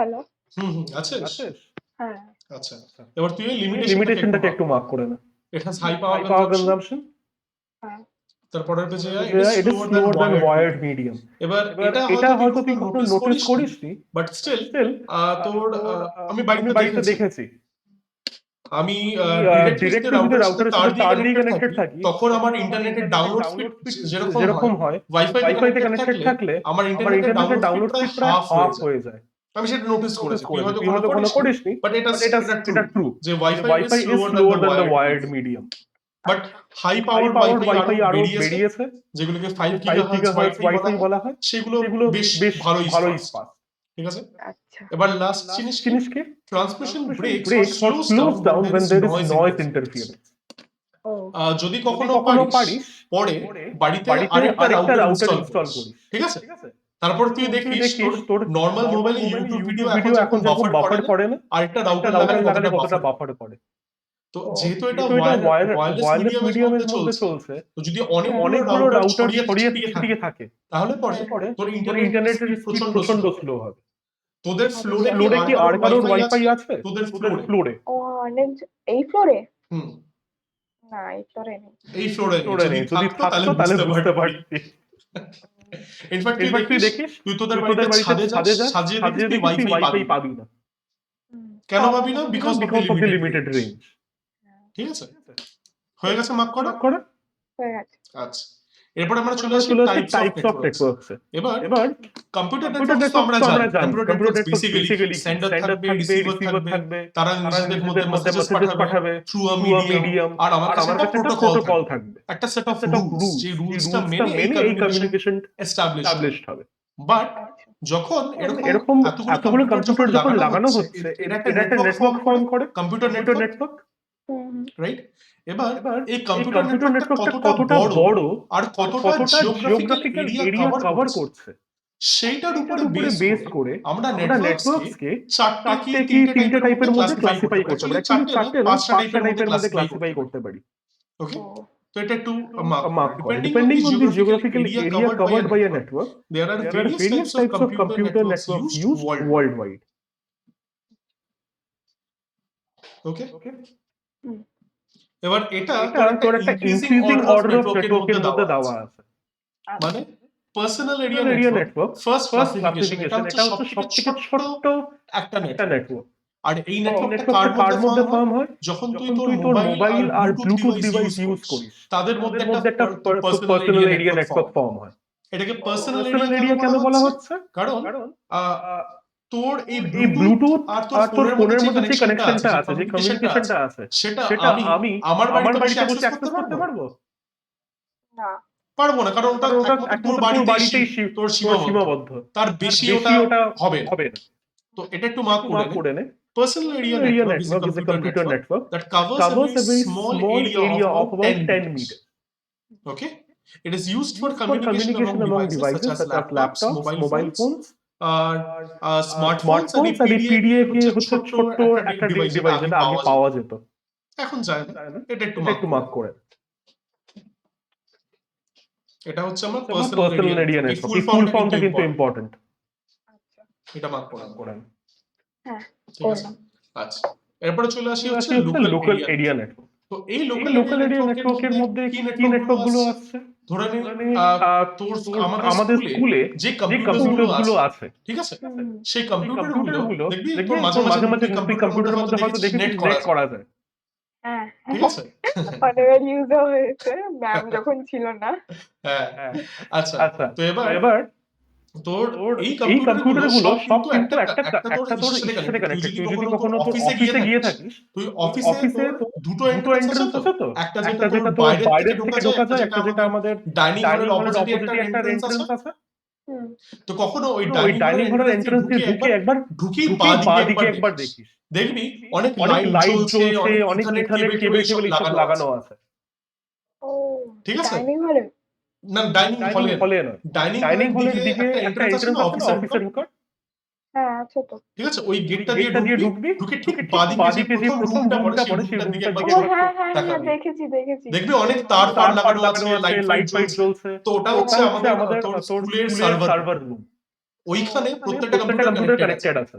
হ্যালো। আছিস? আছিস? হ্যাঁ। আচ্ছা। এবার তুই এই লিমিটেশনটাকে একটু মার্ক করে না। It has high power high power consumption. Consumption, হ্যাঁ। তারপরের পেজে it is slower than wired medium. এবার এবার এটা এটা হয়তো তুই কখনো কখনো নোটিস করিসনি, বাট স্টিল স্টিল তোর আমি আমি বাড়িতে বাড়িতে দেখেছি। দেখেছি আমি ডিরেক্টলি যদি রাউটারের সাথে তার দিয়ে কানেক্টেড থাকি তখন আমার ইন্টারনেটের ডাউনলোড স্পিড যেরকম হয় ওয়াইফাইতে কানেক্টেড থাকলে আমার আমার ইন্টারনেটের ডাউনলোড স্পিড প্রায় হাফ হয়ে যায়। আমি সেটা নোটিস করেছি, তুই হয়তো তুই হয়তো কোনো করিসনি, বাট এটা ট্রু যে Wi-Fi is slower than the wired medium. But high high power power Wi-Fi আরো বেরিয়েছে বেরিয়েছে, যেগুলোকে 5 5 গিগাহার্টজ গিগাহার্টজ ওয়াইফাই বলা হয়, সেগুলো সেগুলো বেশ বেশ ভালোই ভালোই fast, ফাস্ট। ঠিক আছে। আচ্ছা। এবার লাস্ট জিনিস কি transmission ব্রেকস or slows down when there is noise interference. ও যদি যদি কখনো কখনো পারিস পারিস পরে বাড়িতে বাড়িতে আরেকটা আরেকটা রাউটার রাউটার ইনস্টল ইনস্টল করিস, করিস, ঠিক আছে। ঠিক আছে। তারপর তুই দেখিস তোর নরমাল মোবাইলে ইউটিউব ভিডিও এখন যখন বাফার করে না, আরেকটা একটা রাউটার রাউটার লাগালে লাগালে কতটা কতটা বাফার। বাফার করে। তো ও, যেহেতু এটা তো এটা ওয়্যারলেস মিডিয়ামের মধ্যে মধ্যে চলছে, চলছে, তো যদি অনেকগুলো অনেকগুলো রাউটার রাউটার ছড়িয়ে ছিটিয়ে ছিটিয়ে থাকে, তাহলে পরে পরে তোর তোর ইন্টারনেটের ইন্টারনেটের স্পিড স্পিড প্রচন্ড প্রচন্ড স্লো। স্লো হবে। তোদের ফ্লোরে ফ্লোরে কি আর কারোর ওয়াইফাই আছে? তোদের তোদের ফ্লোরে ফ্লোরে ও অনেক এই ফ্লোরে? হুম না এই ফ্লোরে নেই। এই ফ্লোরে নেই, যদি থাকতো তাহলে বুঝতে পারতি। ইনফ্যাক্ট তুই তুই দেখিস তুই তোদের তোদের বাড়িতে বাড়িতে ছাদে যাস, সাজিয়ে সাজিয়ে দেখিস দেখিস তুই তুই ওয়াইফাই ওয়াইফাই পাবি না। কেন পাবি না? Because because of the limited range. ঠিক আছে, হয়ে গেছে মার্ক করা। হয়ে গেছে। আচ্ছা, এরপর আমরা চলে আসি টাইপস অফ নেটওয়ার্কস। এবার কম্পিউটার নেটওয়ার্কস তো আমরা জানি। কম্পিউটার নেটওয়ার্কস বেসিক্যালি সেন্ডার থাকবে, রিসিভার থাকবে, তারা নিজেদের মধ্যে মেসেজেস পাঠাবে থ্রু আ মিডিয়াম, আর আমার কাছে একটা প্রোটোকল থাকবে, একটা সেট অফ রুলস, যে রুলসটা মেনে এই কমিউনিকেশন এস্টাবলিশড হবে। বাট যখন এরকম এতগুলো কম্পিউটার যখন লাগানো হচ্ছে, এটা একটা নেটওয়ার্ক ফর্ম করে, কম্পিউটার নেটওয়ার্ক, রাইট। এবার এই কম্পিউটার নেটওয়ার্কটা কতটা বড় আর কতটা জিওগ্রাফিক্যাল এরিয়া কভার করছে সেইটার উপরে বেস করে আমরা নেটওয়ার্কসকে চারটে কি তিনটে টাইপের মধ্যে ক্লাসিফাই করতে পারি। অ্যাকচুয়ালি চারটে না, পাঁচটা টাইপের মধ্যে ক্লাসিফাই করতে পারি। ওকে, তো এটা একটু মার্ক করে। Depending on the geographical area covered by a network, there are various types of computer networks used worldwide. Okay, এবার এটা তোর একটা ইনক্রিজিং অর্ডার অফ নেটওয়ার্কের মধ্যে দেওয়া আছে। মানে personal area network first classification, এটা হচ্ছে সবথেকে ছোট একটা নেটওয়ার্ক। আর এই নেটওয়ার্কটা কার মধ্যে ফর্ম হয়? যখন তুই তোর মোবাইল আর ব্লুটুথ ডিভাইস ইউজ করিস, তাদের মধ্যে একটা পার্সোনাল এরিয়া নেটওয়ার্ক ফর্ম হয়। এটাকে পার্সোনাল এরিয়া কেন বলা হচ্ছে? কারণ তোর এই ব্লুটুথ আর তোর ফোনের মধ্যে যে কানেকশনটা আছে, যে কমিউনিকেশনটা আছে, সেটা আমি আমার বাড়িতে বসে অ্যাক্সেস করতে পারবো না। পারবো না, কারণ ওটা তোর বাড়িতেই তোর সীমাবদ্ধ, তার বেশি ওটা হবে না। তো এটা একটু মার্ক করে নে। Personal area network is a computer network that covers a very small area of about 10 meters. Okay? It is used for communication among devices such as laptops, mobile phones, smartphones, আর এই PDA হচ্ছে ছোট্ট একটা device যেটা আগে পাওয়া যেত, এখন যায় না। এটা একটু মার্ক করে। এটা হচ্ছে আমার পার্সোনাল এরিয়া নেটওয়ার্ক। এই ফুল ফর্মটা কিন্তু ইম্পর্টেন্ট। এটা মার্ক করেন। হ্যাঁ, ঠিক আছে। আচ্ছা, এরপর চলে আসি হচ্ছে লোকাল এরিয়া নেটওয়ার্ক। তো এই লোকাল এরিয়া নেটওয়ার্কের মধ্যে কি নেটওয়ার্ক গুলো আসছে? ধরে নিন তোর আমাদের স্কুলে যে কম্পিউটারগুলো আছে, ঠিক আছে, সেই কম্পিউটারগুলো দেখবি তোর মাঝে মাঝে কম্পিউটারের মধ্যে হয়তো দেখবি নেট করা যায়। হ্যাঁ, ঠিক আছে। অনেকবার ইউজও হয়েছে ম্যাম যখন ছিল না। হ্যাঁ, আচ্ছা। তো এবার তোর এই কম্পিউটারগুলো সব কিন্তু একটা তোর সাথে কানেক্টেড। তুই যদি কখনো তোর অফিসে গিয়ে থাকিস, তুই অফিসে দুটো এন্ট্রান্স আছে তো, একটা যেটা তোর বাইরে থেকে ঢোকা যায়, একটা যেটা আমাদের ডাইনিং হলের অপোজিটে একটা এন্ট্রান্স আছে। তো কখনো ওই ডাইনিং হলের এন্ট্রান্স দিয়ে ঢুকে একবার বাঁদিকে একবার দেখিস, দেখবি অনেক লাইট জ্বলছে, অনেক ইথারনেট কেবল লাগানো আছে। ও ঠিক আছে। ডাইনিং হলে? না, ডাইনিং হলে নয়, ডাইনিং হলের দিকে একটা এন্ট্রান্স আছে না অফিসে ঢোকার। হ্যাঁ, আছে তো। ঠিক আছে, ওই গেটটা দিয়ে ঢুকবি, ঢুকে ঠিক বাঁদিকে যে প্রথম রুমটা পড়ে সেই রুমটা দিকে ও একবার হ্যাঁ, দেখেছি। দেখবি অনেক তার লাগানো আছে, লাইট জ্বলছে। তো ওটা হচ্ছে আমাদের তোর স্কুলের সার্ভার রুম। ওইখানে প্রত্যেকটা কম্পিউটার কানেক্টেড আছে।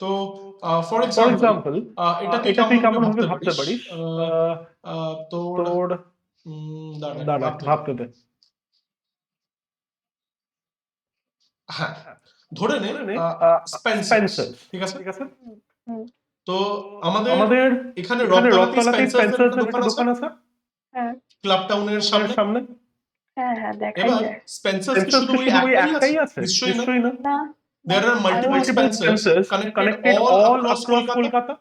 তো ফর এক্সাম্পল এটা তুই কেমন ভাবে ভাবতে পারিস তোর দাঁড়া ভাবতে দে। হ্যাঁ, ধরে নে স্পেন্সার, ঠিক আছে? হুম। তো আমাদের এখানে রথতলাতে রথতলাতেই স্পেন্সার্স স্পেন্সার একটা দোকান আছে হ্যাঁ ক্লাব টাউনের সামনে। হ্যাঁ দেখাই এবার যায়। স্পেন্সার্স কি শুধু ওই একটাই আছে? নিশ্চয়ই না। না There are multiple আরো Spencers connected all across Kolkata,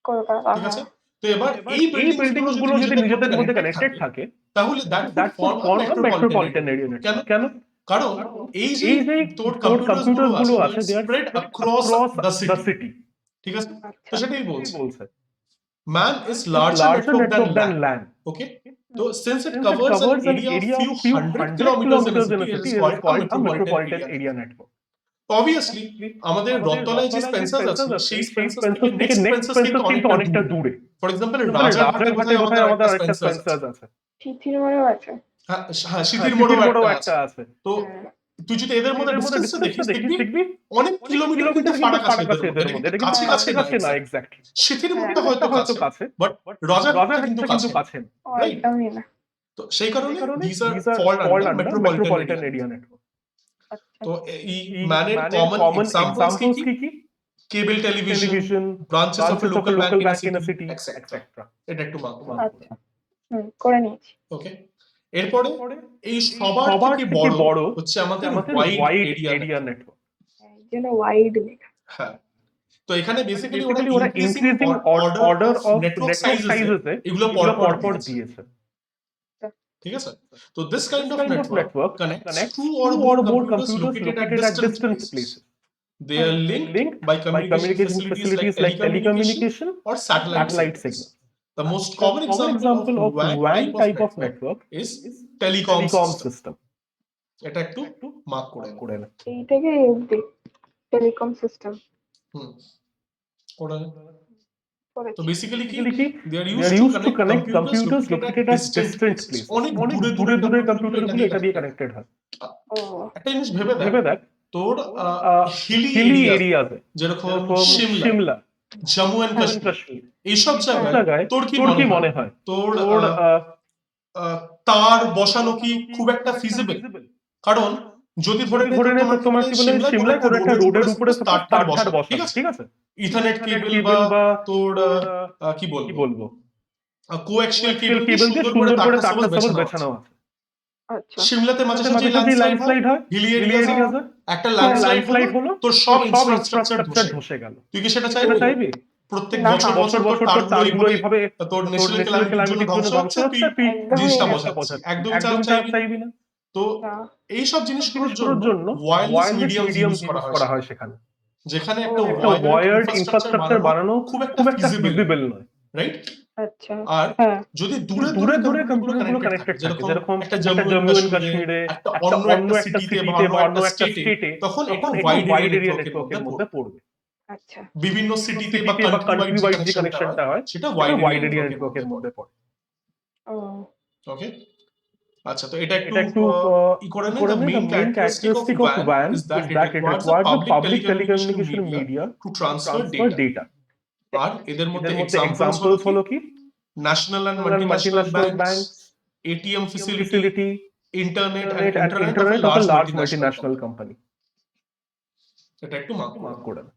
Kolkata ঠিক আছে? হ্যাঁ। তো এবার এই এই বিল্ডিংস বিল্ডিং গুলো গুলো যদি নিজেদের মধ্যে কানেক্টেড কানেক্টেড থাকে থাকে তাহলে that that would would form a form a metropolitan area কেন? নেটওয়ার্ক। কেন? কারণ এই যে এই যে তোর তোর কম্পিউটার কম্পিউটার গুলো গুলো আছে আছে they are spread across across the the city, city. ঠিক আছে? তো আচ্ছা সেটাই বলছে বলছে man is is larger larger network network than than land. Land. Okay, so since it Since it covers an covers an area of area few of few hundred hundred kilometers in a kilometers in city, a it city, is it is called a called a metropolitan metropolitan area. area network. Obviously আমাদের রথতলায় যে Spencer's আছে সেই Spencer's থেকে থেকে next next Spencer's কিন্তু কিন্তু অনেকটা অনেকটা দূরে। দূরে। ফর এক্সাম্পল রাজারহাটে রাজারহাটে কোথায় আমাদের একটা একটা স্পেন্সার্স স্পেন্সার্স আছে। আছে। তিথির মোড়েও আছে। হ্যাঁ সিটির সিটির মোড়েও মোড়েও একটা আছে। তো হ্যাঁ। তুই যদি এদের মধ্যে ডিসটেন্সটা দেখিস দেখবি দেখবি অনেক কিলোমিটার কিন্তু ফারাক আছে এদের মধ্যে। এটা কিন্তু কাছে কাছে না না exactly। এক্স্যাক্টলি। সিটির মধ্যে হ্যাঁ, হয়তো হয়তো কাছে কাছে বাট রাজারহাটটা রাজারহাটটা কিন্তু কিন্তু কাছে কাছে না। ও Right. একদমই না। তো সেই কারণে these are these are fall fall under under metropolitan metropolitan area. area network. আচ্ছা তো এই এই ম্যানের ম্যানের কমন common এক্সাম্পলস examples কি কি? Cable television, television, branches of branches of a local local bank bank in in a a city city, etcetera. etc. এটা একটু মার্ক আচ্ছা করে নিয়েছি। ওকে। এরপরে এই সবার সবার থেকে থেকে বড় বড় হচ্ছে আমাদের আমাদের wide wide area area network. এই জন্য ওয়াইড লেখা। হ্যাঁ, তো এখানে বেসিক্যালি বেসিক্যালি ওরা ওরা increasing increasing order order of of network network sizes sizes এগুলো এগুলো পরপর পরপর দিয়েছে, দিয়েছে। ঠিক আছে? তো this kind This of kind of network network connects connects two two or or more more computers computers located located at at distant distant places. places. They are linked Linked by by communication communication facilities facilities like like telecommunication telecommunication or satellite satellite signals. signals. The most The common common example of example of WAN WAN type of network is telecom telecom system. system. এটা একটু mark করে নে। এই থেকে এই অবধি telecom system হুম, করে নে। তো করেছি। বেসিক্যালি কি Basically, they are they used are to used to connect connect computers located at distant places. অনেক অনেক দূরে দূরে দূরে কম্পিউটার কম্পিউটার গুলো এটা দিয়ে কানেক্টেড হয়। ও একটা জিনিস ভেবে ভেবে দেখ, দেখ তোর হিলি হিলি এরিয়া এরিয়াতে যেরকম যেরকম সিমলা, সিমলা, জম্মু এন্ড জম্মু কাশ্মীর, কাশ্মীর এইসব জায়গায় জায়গায় তোর কি মনে হয় তোর তোর তার বসানো কি খুব একটা ফিজিবল? কারণ যদি ধরে নে তোমার কি বলে সিমলায় কোনো একটা রোডের উপরে তার বসা, ঠিক আছে, ঠিক আছে? ইথারনেট কেবল বা তোর কি বলবো কোঅ্যাক্সিয়াল কেবল দিয়ে কেবল দিয়ে সুন্দর করে তারটা তারটা সবল সবল বেছানো বেছানো আছে। আচ্ছা সিমলাতে মাঝে আছে। সাঝে মাঝে ল্যান্ডস্লাইড হয়, হিলি হিলি এরিয়াতে এরিয়াতে একটা ল্যান্ডস্লাইড ল্যান্ডস্লাইড হলো, তোর সব সব ইনফ্রাস্ট্রাকচার ইনফ্রাস্ট্রাকচার ধসে গেল। তুই কি সেটা সেটা চাইবি? চাইবি? প্রত্যেক না। বছর বছর তোর বছর তোর তারগুলো এইভাবে তোর তোর ন্যাশনাল ন্যাশনাল ক্যালামিটির জন্য ধ্বংস হচ্ছে, তুই একদমই জিনিসটা না। বোঝাচ্ছিস, একদম একদম চাইবি না। না। তো না। এইসব জিনিসগুলোর জিনিসগুলোর জন্য জন্য wireless wireless medium medium use করা হয় সেখানে, যেখানে একটা একটা ওয়্যার্ড ওয়্যার্ড ইনফ্রাস্ট্রাকচার ইনফ্রাস্ট্রাকচার বানানো খুব একটা খুব একটা ফিজিবল, ফিজিবল নয়। রাইট? আচ্ছা আর হ্যাঁ যদি দূরে দূরে দূরে কম্পিউটারগুলো কম্পিউটারগুলো কানেক্টেড কানেক্টেড থাকে, থাকে, যেরকম একটা একটা জম্মু জম্মু এন্ড এন্ড কাশ্মীরে, কাশ্মীরে, একটা একটা অন্য একটা সিটিতে বা অন্য একটা স্টেটে, তখন তখন একটু একটু ওয়াইড ওয়াইড এরিয়া এরিয়া নেটওয়ার্কের নেটওয়ার্কের মধ্যে মধ্যে পড়বে। আচ্ছা বিভিন্ন সিটিতে বা সিটিতে বা কান্ট্রি ওয়াইড যে কানেকশনটা হয় সেটা সেটা ওয়াইড ওয়াইড এরিয়া এরিয়া নেটওয়ার্কের নেটওয়ার্কের মধ্যে মধ্যে পড়ে। ও ওকে। আচ্ছা, তো এটা এটা একটু একটু ই করে নে। করে The নে, main the main characteristic of WAN is that it requires a public telecommunication media to transfer data. আর এদের মধ্যে এক্সাম্পলস হলো কি national and multinational banks, ATM facility, internet and internet of internet a of large large multinational multinational company. এটা একটু mark করে নে।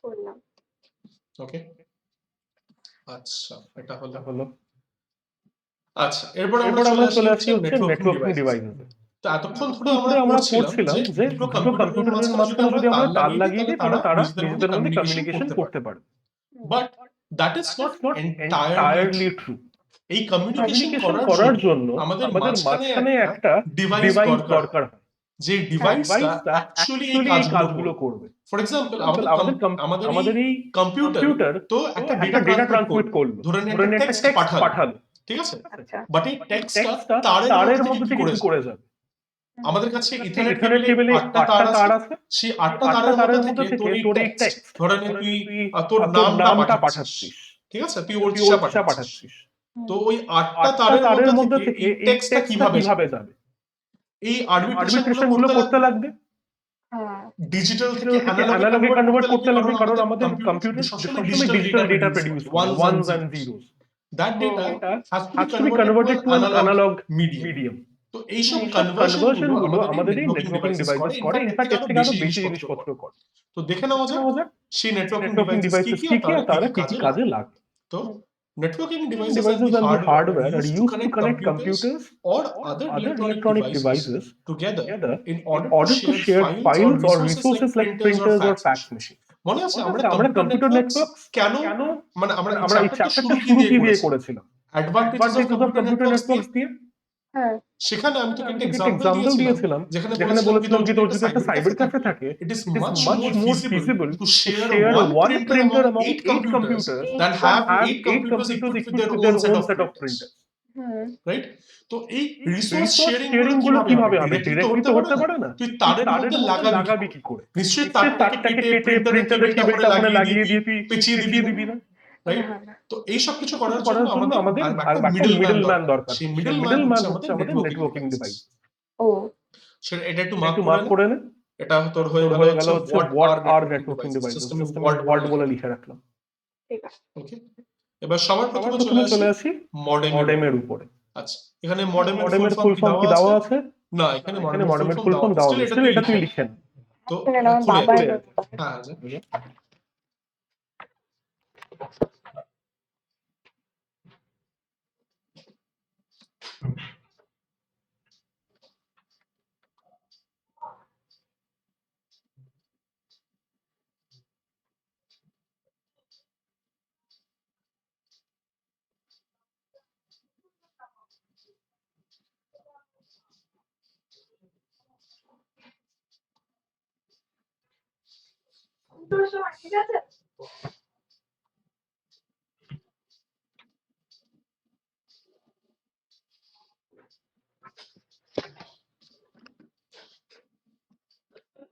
করলাম। ওকে। আচ্ছা, এটা হলো আচ্ছা, এরপর এরপর আমরা চলে আসি হচ্ছে নেটওয়ার্কিং ডিভাইস। ডিভাইসে। তো এতক্ষণ ধরে আমরা আমরা পড়ছিলাম যে দুটো দুটো কম্পিউটারের মাঝখানে যদি আমরা তার লাগিয়ে দিই তাহলে তারা নিজেদের মধ্যে কমিউনিকেশন করতে পারে। But that is not entirely entirely true. এই কমিউনিকেশন কমিউনিকেশন করার করার জন্য জন্য আমাদের মাঝখানে একটা ডিভাইস দরকার হয়, যে ডিভাইসটা ডিভাইসটা অ্যাকচুয়ালি অ্যাকচুয়ালি এই কাজগুলো করবে। ফর এক্সাম্পল আমাদের এই কম্পিউটার তো একটা ডেটা ডেটা ট্রান্সমিট করলো, ধরে নে ধরে একটা একটা টেক্সট টেক্সট পাঠালো, পাঠালো, ঠিক আছে? আচ্ছা বাট এই টেক্সটটা টেক্সটটা তারের তারের মধ্যে মধ্যে থেকে থেকে কি করে যাবে। আমাদের কাছে ইথারনেট ইথারনেট কেবলে কেবলে 8টা 8টা তার তার আছে, আছে, সেই 8টা 8টা তারের তারের মধ্যে মধ্যে থেকে থেকে তোর এই টেক্সট ধরে নে তুই তোর নামটা পাঠাচ্ছিস, ঠিক আছে? তুই ওরচা পাঠাচ্ছিস। তো ওই 8টা তারের মধ্যে থেকে এই টেক্সটটা কিভাবে যাবে? এই আরবিট্রেশন গুলো করতে লাগবে হ্যাঁ ডিজিটাল থেকে থেকে অ্যানালগে কনভার্ট করতে লাগবে, কারণ কারণ আমাদের কম্পিউটার সবসময় ডিজিটাল ডেটা প্রডিউস করে, ones and zeros. That data has to be converted to an analog medium. medium. তো এইসব এইসব কনভার্সন কনভার্সন গুলো গুলো আমাদের এই আমাদের এই নেটওয়ার্কিং নেটওয়ার্কিং ডিভাইসেস ডিভাইসেস করে, করে, ইনফ্যাক্ট ইনফ্যাক্ট এর থেকে আরো বেশি জিনিসপত্র করে। তো দেখে নেওয়া যাক সেই নেটওয়ার্কিং নেটওয়ার্কিং ডিভাইসেস ডিভাইসেস কি আর তারা কি কি কাজে লাগে। লাগে। তো হুম। networking devices are Devices the and the hardware hardware are used to used to connect connect computers computers or or other other electronic electronic devices devices together together in in order order to to share share files or files or resources like printers or fax machines. মনে আছে আমরা computer computer networks networks কেন কেন মানে আমরা এই আমরা এই চ্যাপ্টারটা চ্যাপ্টারটা শুরু শুরু কি দিয়ে করেছিলাম করেছিলাম advantages of advantages of computer computer networks দিয়ে। নেটওয়ার্কস দিয়ে। হ্যাঁ, সেখানে আমি তোকে আমি একটা তোকে একটা এক্সাম্পল এক্সাম্পল দিয়েছিলাম দিয়েছিলাম যেখানে বলেছিলাম কি তোর যদি একটা একটা সাইবার ক্যাফে থাকে থাকে it is it is much much more more feasible feasible to to share share one one printer printer among among 8 8 computers computers than than have have 8 computers equipped with their with own their set own of set of printers, printers. Hmm, right? তো এই resource resource sharing sharing গুলো গুলো কিভাবে কিভাবে হবে? হবে? Directly তো directly তো হতে হতে পারে না। পারে না। তুই তুই তারের তারের মধ্যে মধ্যে লাগাবি লাগাবি কি কি করে? করে? নিশ্চয়ই নিশ্চয়ই তারটাকে কেটে প্রিন্টারের কেবিলটা ওখানে লাগিয়ে দিয়ে তুই পেঁচিয়ে দিবি না। রাইট? হ্যাঁ, হ্যাঁ। তো এই সব কিছু করার কিছু জন্য আমাদের আমাদের আর একটা মিডলম্যান মিডলম্যান দরকার। দরকার। সেই সেই মিডলম্যান মিডলম্যান হচ্ছে আমাদের নেটওয়ার্কিং ডিভাইস। ও সেটা এটা একটু একটু মার্ক মার্ক করে নে। করে নে। এটা তোর হয়ে তোর গেল হয়ে হচ্ছে গেল হচ্ছে what what are are networking networking devices. Devices. আমি জাস্ট আমি ওয়ার্ড ওয়ার্ড বলে বলে লিখে লিখে রাখলাম। ঠিক আছে। ওকে, এবার সবার সবার প্রথমে প্রথমে চলে আসি আসি মডেমের মডেমের উপরে। আচ্ছা, এখানে মডেমের ফুল ফর্ম কি দেওয়া আছে? না, এখানে এখানে মডেমের মডেমের ফুল ফর্ম দেওয়া আছে। স্টিল এটা তুই লিখে নে। তো শুনে নাও, খুলে বাবার খুলে নোট আছে। হ্যাঁ যা। ঠিক আছে।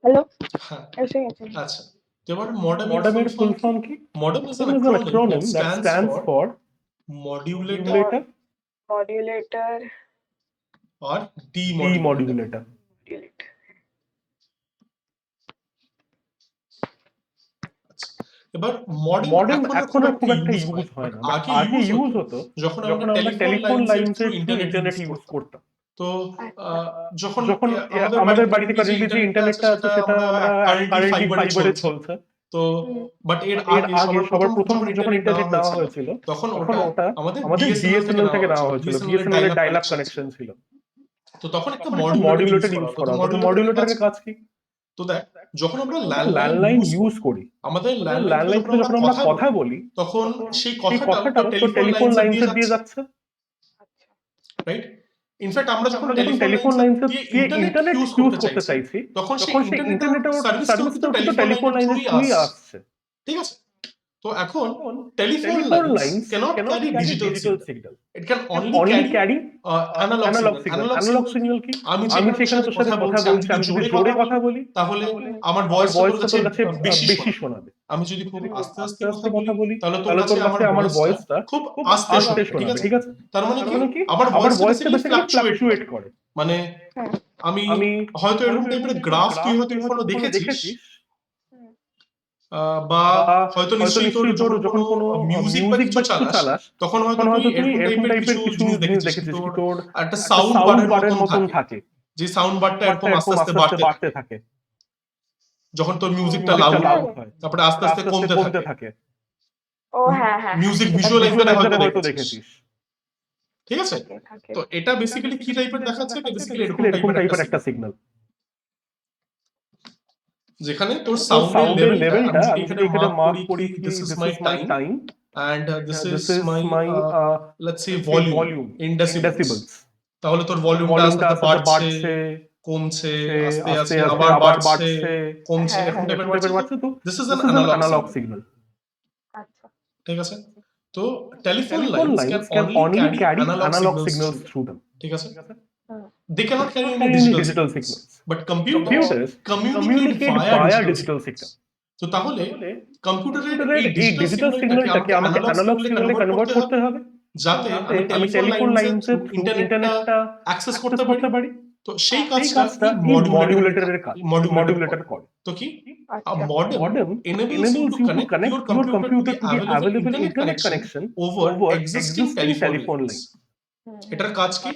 হ্যালো, হ্যাঁ এসে গেছে। আচ্ছা, তো এবার মডেমের মডেমের ফুল ফর্ম কি? Modem is an Modem is an acronym acronym that that stands stands for for modulator modulator modulator, or demodulator. demodulator. এবার মডেম মডেম এখন এখন আর খুব একটা ইউজ ইউজ হয় না, বাট আগে আগে ইউজ হতো হতো যখন যখন আমরা আমরা টেলিফোন লাইনসের থ্রু ইন্টারনেট ইউজ করতাম। তো আচ্ছা। যখন আমাদের বাড়িতে কারেন্টলি যে ইন্টারনেটটা আছে সেটা আমরা কারেন্টলি ফাইবারে চলছে। তো বাট এর আগে সবার প্রথম যখন ইন্টারনেট নেওয়া হয়েছিল তখন ওটা আমাদের বিএসএনএল থেকে নেওয়া হয়েছিল। বিএসএনএল এর ডায়াল আপ কানেকশন ছিল। তো তখন একটা মডিউলেটর ইউজ করা হতো। মডিউলেটরের কাজ কি? তো দেখ, যখন আমরা ল্যান্ডলাইন ইউজ করি, আমাদের ল্যান্ডলাইন থেকে যখন আমরা কথা বলি তখন সেই কথাটা কথাটা টেলিফোন লাইনসে দিয়ে যাচ্ছে, রাইট? ইনফ্যাক্ট আমরা যখন টেলিফোন লাইনসে দিয়ে ইন্টারনেট ইউজ করতে চাইছি তখন সেই ইন্টারনেটের সার্ভিসটাও কিন্তু টেলিফোন লাইনের থ্রুই আসছে। ঠিক আছে? তো এখন telephone lines cannot carry digital signal. it can Only only carry analog signal. analog signal কি? আমি সেখানে তোর সাথে কথা বলছি, আমি যদি জোরে কথা বলি তাহলে আমার ভয়েস তোর কাছে বেশি শোনাবে। আমি যদি খুব আস্তে আস্তে কথা বলি তাহলে তোর কাছে আমার ভয়েসটা খুব আস্তে শোনাবে। ঠিক আছে? তার মানে কি আমার ভয়েসটা বেসিক্যালি ফ্লাকচুয়েট ফ্লাকচুয়েট করে। মানে আমি হয়তো এরকম টাইপের গ্রাফ তুই হয়তো কখনো দেখেছিস, বা হয়তো নিশ্চয়ই তোর যখন কোনো মিউজিক বা কিছু চালাস তখন হয়তো তুই এরকম টাইপের কিছু জিনিস দেখেছিস কি তোর একটা সাউন্ড বারের মতন থাকে, যে সাউন্ড বারটা এরকম আস্তে আস্তে বাড়তে থাকে যখন তোর মিউজিকটা লাউড হয়, তারপরে আস্তে আস্তে কমতে থাকে। ও হ্যাঁ হ্যাঁ, মিউজিক ভিজুয়ালাইজারে হয়তো দেখেছিস। দেখেছিস, ঠিক আছে? থাকে। তো এটা বেসিক্যালি কি টাইপের দেখাচ্ছে? এটা বেসিক্যালি এরকম এরকম টাইপের টাইপের একটা সিগন্যাল, যেখানে তোর সাউন্ডের লেভেলটা আমি এখানে মার্ক করি কি this is my time and this this is is my my let's say volume in decibels. তাহলে তোর ভলিউমটা ভলিউমটা আস্তে বাড়ছে, কমছে, আস্তে আস্তে আবার বাড়ছে, কমছে, হ্যাঁ, এরকম টাইপের টাইপের বাড়ছে। বাড়ছে। তো This is this an is an analog analog signal, signal. আচ্ছা, ঠিক আছে? তো telephone Telephone lines lines can only carry analog signals through them. ঠিক আছে? হুম, They cannot carry Carry any any digital digital signals. signals. But computers communicate via digital signals. তো তাহলে কম্পিউটারের এই ডিজিটাল সিগন্যালটাকে আমাকে অ্যানালগ সিগন্যালে কনভার্ট করতে হবে যাতে আমি টেলিফোন লাইনসের থ্রু ইন্টারনেটটা অ্যাক্সেস করতে পারি। তো সেই কাজটা মডিউলেটরের কাজ, মডিউলেটর করে। তো কি আচ্ছা, modem enables you to connect your computer to the available internet connection over existing telephone lines. এটার কাজ কি?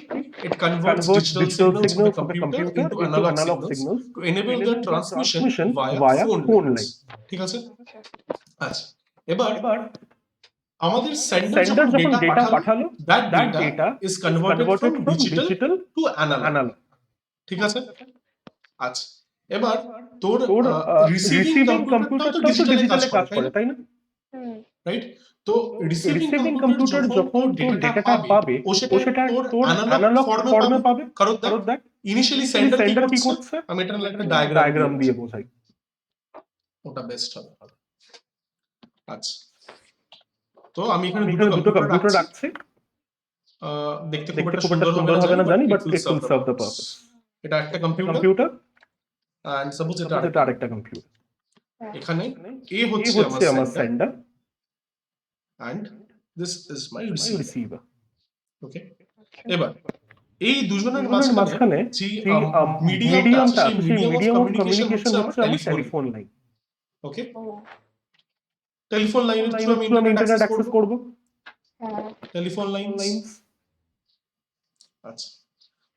It converts digital signals of the computer into analog signals to enable the transmission via phone lines. ঠিক আছে? আচ্ছা, এবার আমাদের sender যখন data পাঠালো, that data is converted from digital to analog. ঠিক আছে? আচ্ছা, এবার তোর রিসিভিং কম্পিউটার তো ডিজিটালে কাজ করে, তাই না? রাইট? তো রিসিভিং কম্পিউটার যখন ডেটাটা পাবে, ও সেটা তোর অ্যানালগ ফর্মে পাবে। কারণ দেখ ইনিশিয়ালি সেন্ডার কি করছে, আমি এটা একটা ডায়াগ্রাম দিয়ে বোঝাই, ওটা বেস্ট হবে। আচ্ছা, তো আমি এখানে দুটো কম্পিউটার রাখছি। দেখতে খুব একটা সুন্দর হবে না জানি, but it will serve the purpose. এটা একটা কম্পিউটার এন্ড সাপোজ এটা আরেকটা কম্পিউটার। এখানে এ হচ্ছে আমার sender and this is my receiver. Okay, এবার এই দুজনের মাঝখানে যে মিডিয়ামটা, সেই মিডিয়াম অফ কমিউনিকেশন হচ্ছে আমার টেলিফোন লাইন। ওকে, টেলিফোন লাইনের থ্রু আমি ইন্টারনেট অ্যাক্সেস করব। Telephone lines. আচ্ছা,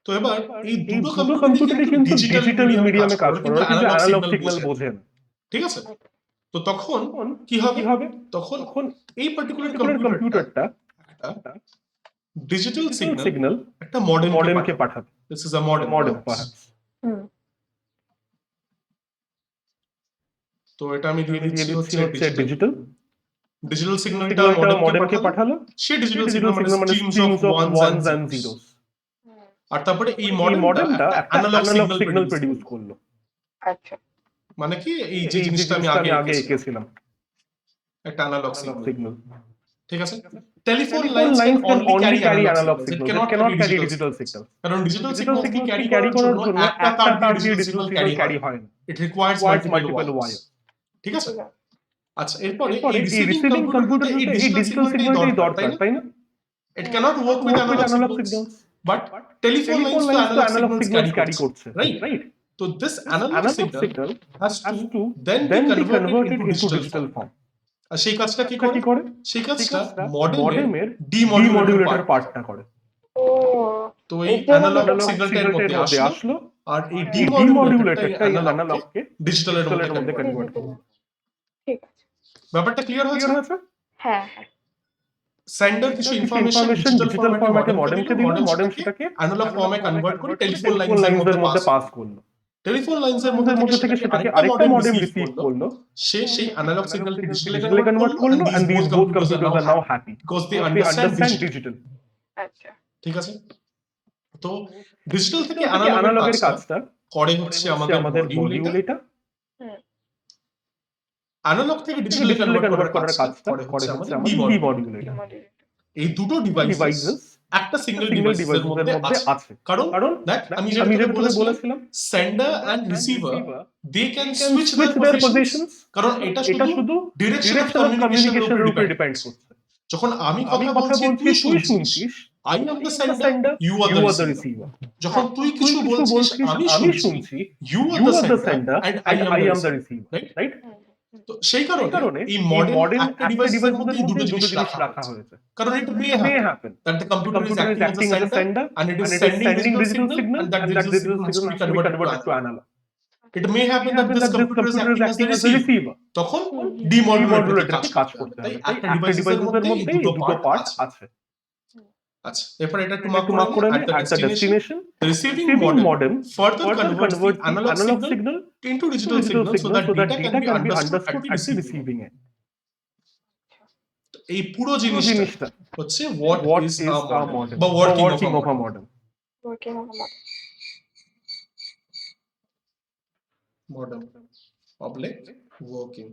তো এবার এই দুটো কম্পিউটারই কিন্তু ডিজিটাল মিডিয়ামে কাজ করে, কিন্তু অ্যানালগ সিগন্যাল বোঝে না। ঠিক আছে? তো তখন কি হবে? তখন এই পার্টিকুলার কম্পিউটারটা একটা ডিজিটাল সিগন্যাল একটা মডেমকে পাঠাবে। This is a modem perhaps. তো এটা আমি দিয়ে দিচ্ছি হচ্ছে ডিজিটাল সিগন্যালটা মডেমকে পাঠালো। সেই ডিজিটাল সিগন্যাল মানে strings of ones and zeros. আর তারপরে এই মডেমটা একটা অ্যানালগ সিগন্যাল প্রডিউস করলো। আচ্ছা, মানে কি এই যে জিনিসটা আমি আগে এঁকেছিলাম, একটা অ্যানালগ সিগন্যাল। ঠিক আছে? Telephone lines can only carry analogue signal, it cannot carry digital signal. কারণ ডিজিটাল সিগন্যাল ক্যারি করার জন্য একটা তার দিয়ে ডিজিটাল সিগন্যাল ক্যারি হয় না, ইট রিকোয়ার্স মাল্টিপল ওয়্যার। ঠিক আছে? আচ্ছা, এরপরে এই রিসিভিং কম্পিউটারে এই ডিজিটাল সিগন্যালটাই দরকার, তাই না? It cannot work with analog signals, but telephone lines তো অ্যানালগ সিগন্যাল ক্যারি করছে, right? So this analog signal has to then be converted into digital form. আর সেই কাজটা কি করে? সেই কাজটা মডেমের ডিমডুলেটর পার্টটা করে। তো এই অ্যানালগ সিগন্যালটার মধ্যে আসলো, আর এই ডিমডুলেটরটা এই অ্যানালগকে ডিজিটালের মধ্যে কনভার্ট করে। ঠিক আছে, ব্যাপারটা ক্লিয়ার হয়েছে? হ্যাঁ। সেন্ডার কিছু ইনফরমেশন ডিজিটাল ফরম্যাটে মডেমকে দিল, মডেম সেটাকে অ্যানালগ ফর্মে কনভার্ট করে টেলিফোন লাইনসের মধ্যে পাস করলো। টেলিফোন লাইনসের মধ্যে থেকে সেটাকে আরেকটা মডেম রিসিভ করলো, সে সেই অ্যানালগ সিগন্যালকে ডিজিটালে কনভার্ট করলো, and this both computers are now happy because they understand digital. আচ্ছা, ঠিক আছে? তো ডিজিটাল থেকে অ্যানালগের কাজটা করে হচ্ছে আমাদের মডিউল। এটা অ্যানালগ থেকে ডিজিটালে কনভার্ট করার কাজটা করে হচ্ছে আমাদের ডিমডুলেটর। এই দুটো ডিভাইসেস একটা সিঙ্গেল ডিভাইসের মধ্যে আছে। কারণ দেখ আমি যেটা বলেছিলাম, sender and receiver they can switch their positions, কারণ এটা শুধু ডিরেকশন অফ কমিউনিকেশনের উপর ডিপেন্ড করছে। যখন আমি কথা বলছি তুই শুনছিস, I am the sender, you are the receiver. যখন তুই কিছু বলছিস আমি শুনছি, you are the sender and I am the receiver, right? তো সেই কারণে এই মডেম একটা ডিভাইসের মধ্যে দুটো জিনিস রাখা হয়েছে। কারণ it may happen that the computer is acting as a sender and it is sending digital signal and that digital signal has to be converted to analog. It may happen that this computer is acting as a receiver. তখন ডিমডুলেটর কাজ করতে হবে। তাই একটা ডিভাইসের মধ্যে দুটো part আছে। আচ্ছা, এরপর এটা একটু মার্ক করে আমি at the destination the receiving modem further converts the analog signal into digital signal so that data can be understood at the receiving end. এই পুরো জিনিসটা হচ্ছে what is a modem বা working of a modem. Modem public working.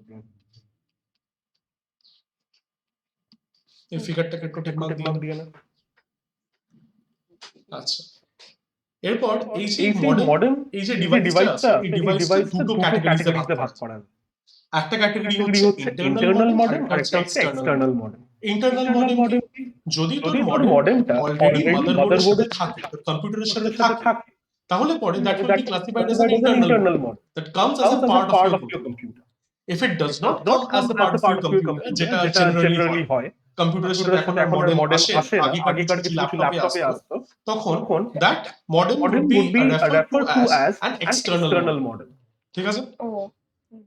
এই ফিগারটাকে একটু ঠিক mark দিয়ে না। আচ্ছা, এরপর এই যে মডেম, এই যে ডিভাইসটা, এই ডিভাইসটা দুটো ক্যাটাগরিতে ভাগ করা আছে। একটা ক্যাটাগরি হচ্ছে ইন্টারনাল মডেম আর একটা হচ্ছে এক্সটার্নাল মডেম। ইন্টারনাল মডেম যদি তোর মডেমটা অলরেডি মাদারবোর্ডের সাথে থাকে, কম্পিউটারের সাথে থাকে, তাহলে পরে that will be classified as an internal modem that comes as a part of your computer. If it does not come as a part of your computer, যেটা জেনারেলি হয়, কম্পিউটারের সাথে এখন আর মডেম আসে আগেকার কিছু ল্যাপটপে আসতো তখন that modem would be referred to as an external modem ঠিক আছে ও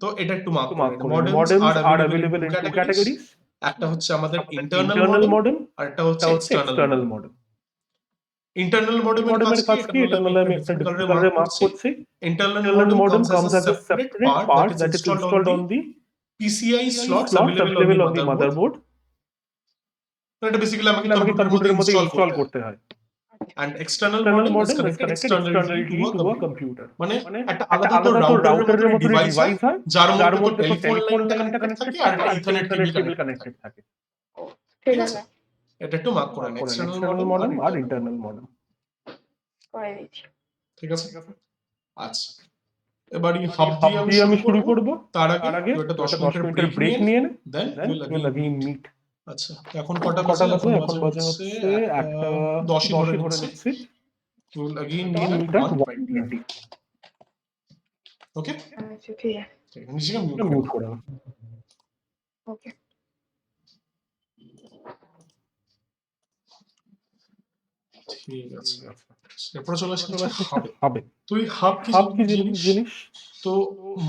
তো এটা একটু মার্ক mark করে করে modems modems are are available in two categories একটা হচ্ছে আমাদের ইন্টারনাল internal মডেম modem আর একটা হচ্ছে এটা হচ্ছে এক্সটার্নাল external modem ইন্টারনাল মডেমের modemer কাজ কাজ কি কি এটা এটা হলো আমি আমি একটা একটা different ডিফারেন্ট কালারে color মার্ক mark করছি করছি internal internal modem modem comes as a separate part that is installed on the PCI slots available on the motherboard এটা বেসিক্যালি আমাকে আমাকে কম্পিউটারের মধ্যে কম্পিউটারের মধ্যে ইনস্টল ইনস্টল করতে হয় করতে হয় and external external modem is modem is connected connected externally externally to a to a computer computer মানে মানে একটা একটা আলাদা তো আলাদা তো রাউটারের রাউটারের মতো মতো ডিভাইস হয় ডিভাইস হয় যার যার মধ্যে তো মধ্যে তো টেলিফোন টেলিফোন লাইনটা লাইনটা কানেক্টেড কানেক্টেড থাকে আর থাকে একটা আর ইথারনেট ইথারনেট কেবল কেবল কানেক্টেড থাকে কানেক্টেড থাকে ঠিক ঠিক আছে আছে এটা একটু মার্ক করেন এক্সটার্নাল external মডেম modem আর আর ইন্টারনাল internal মডেম modem করে দিচ্ছি ঠিক আছে আচ্ছা এবার এই হাব হাব দিয়ে দিয়ে আমি আমি শুরু শুরু করব করব তার তার আগে আগে তুই একটা 10 একটা 10 মিনিটের মিনিটের ব্রেক ব্রেক নিয়ে নিয়ে নে নে then then will will again again meet meet আচ্ছা এখন কটা কটা বাজে বাজে এখন এখন বাজে বাজে হচ্ছে হচ্ছে একটা একটা 10ই ধরে 10ই ধরে নিচ্ছি নিচ্ছি will again meet meet at on 1:20 okay আচ্ছা ঠিক আছে নিজেকে মিউট এটা করে মিউট দাও। করে দাও ওকে ঠিক আছে এরপরে চলে আসছে হচ্ছে হাবে হবে তুই হাব কি হাব কি জিনিস জিনিস তো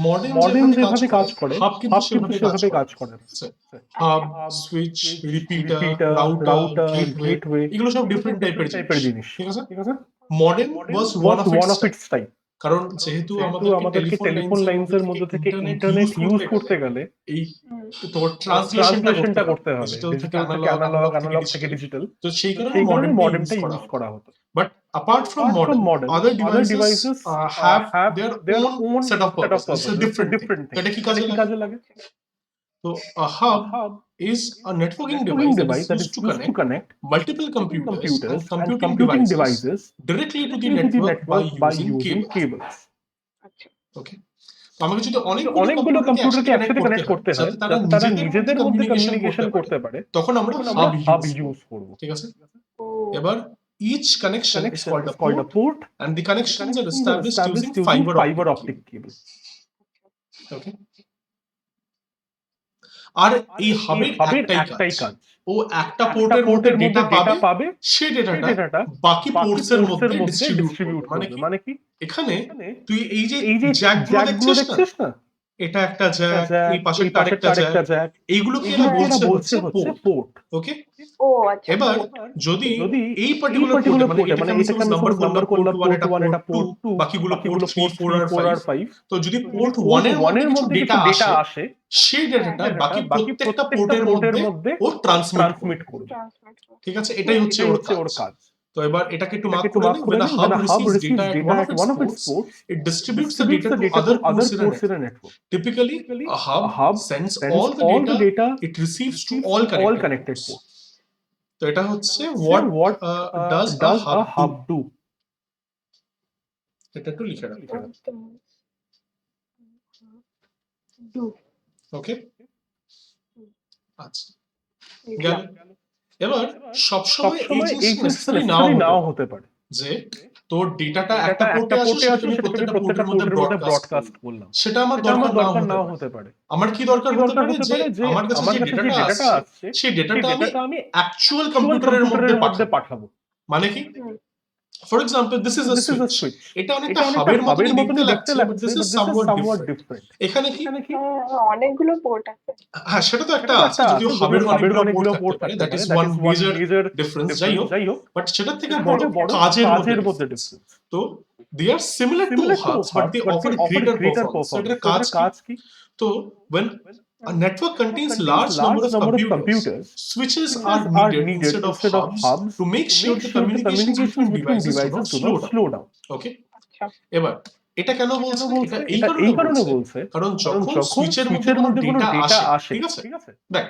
মডেম মডেম যেভাবে যেভাবে কাজ কাজ করে হাব কিন্তু হাব কিন্তু সেভাবে সেভাবে কাজ কাজ করে করে ঠিক আছে hub switch repeater router gateway এগুলো সব ডিফারেন্ট টাইপের জিনিস ঠিক আছে ঠিক আছে modem was one of one of its it's type কারণ যেহেতু আমাদেরকে টেলিফোন লাইনসের মধ্যে থেকে ইন্টারনেট ইউজ করতে গেলে এই তোর ট্রান্সলেশনটা করতে হবে ডিজিটাল থেকে অ্যানালগ অ্যানালগ থেকে ডিজিটাল তো সেই কারণে মডেমটা ইউজ করা হতো but apart from modem other devices have their own set of purpose it's a different thing এটা কি কাজে লাগে তো a hub is a networking device that is used to connect multiple computers and computing devices directly to the network by using cables আচ্ছা okay তো আমাকে যদি অনেকগুলো কম্পিউটারকে একসাথে কানেক্ট করতে হয় যাতে তারা নিজেদের মধ্যে কমিউনিকেশন করতে পারে তখন আমরা হাব ইউজ করব ঠিক আছে ও এবার each connection is called a called a port port and the connections are is established using fiber fiber optic cable okay আর এই হাবের একটাই কাজ ও একটা পোর্টের মধ্যে ডেটা পাবে সেই ডেটাটা বাকি পোর্টসের মধ্যে ডিস্ট্রিবিউট করবে মানে কি এখানে তুই এই যে জ্যাকগুলো দেখছিস না এটা একটা জ্যাক এই পাশেরটা আরেকটা জ্যাক এইগুলোকে এরা বলছে হচ্ছে পোর্ট ওকে ও আচ্ছা এবার যদি এই পার্টিকুলার পোর্টে মানে এটাকে আমি সাপোজ নাম্বার করলাম পোর্ট 1 এটা পোর্ট 2 বাকিগুলো পোর্ট 3 4 আর 5 তো যদি পোর্ট 1 এর মধ্যে কিছু ডেটা আসে সেই ডেটাটা বাকি প্রত্যেকটা পোর্টের মধ্যে ও ট্রান্সমিট করবে ঠিক আছে এটাই হচ্ছে ওর কাজ তো এবার এটাকে একটু মার্ক করে নিন when a hub receives data at one of its ports it distributes the data to other ports in a network typically a hub sends all the data it receives to all connected ports তো এটা হচ্ছে what does a hub do এটা একটু লিখে রাখো do okay আচ্ছা গেল এবার সবসময় এই জিনিসটা নেসেসারি নাও হতে পারে যে তোর ডেটাটা একটা পোর্টে আসে সেটা আমি প্রত্যেকটা পোর্টের মধ্যে ব্রডকাস্ট করলাম সেটা আমার দরকার নাও হতে পারে আমার কি দরকার হতে পারে যে আমার কাছে যে ডেটাটা আসছে সেই ডেটাটা আমি অ্যাকচুয়াল কম্পিউটারের মধ্যে পাঠাবো মানে কি for example this is a switch এটা অনেকটা হাবের মতই দেখতে লাগছে but this is somewhat different এখানে কি অনেকগুলো পোর্ট আছে হ্যাঁ সেটা তো একটা আছে যদিও হাবের অনেকগুলো পোর্ট থাকতে পারে that is one major difference যাই হোক বাট সেটা থেকে বড় কাজের মধ্যে ডিফারেন্স তো they are similar to hubs but they offer greater performance এটার কাজ কি তো when a network contains large number of computers switches are needed instead of hubs to make sure the communications between devices do not slow down okay এবার এটা কেন বলছে এটা এই কারণে বলছে কারণ যখন সুইচের মধ্যে কোনো ডেটা আসে ঠিক আছে দেখ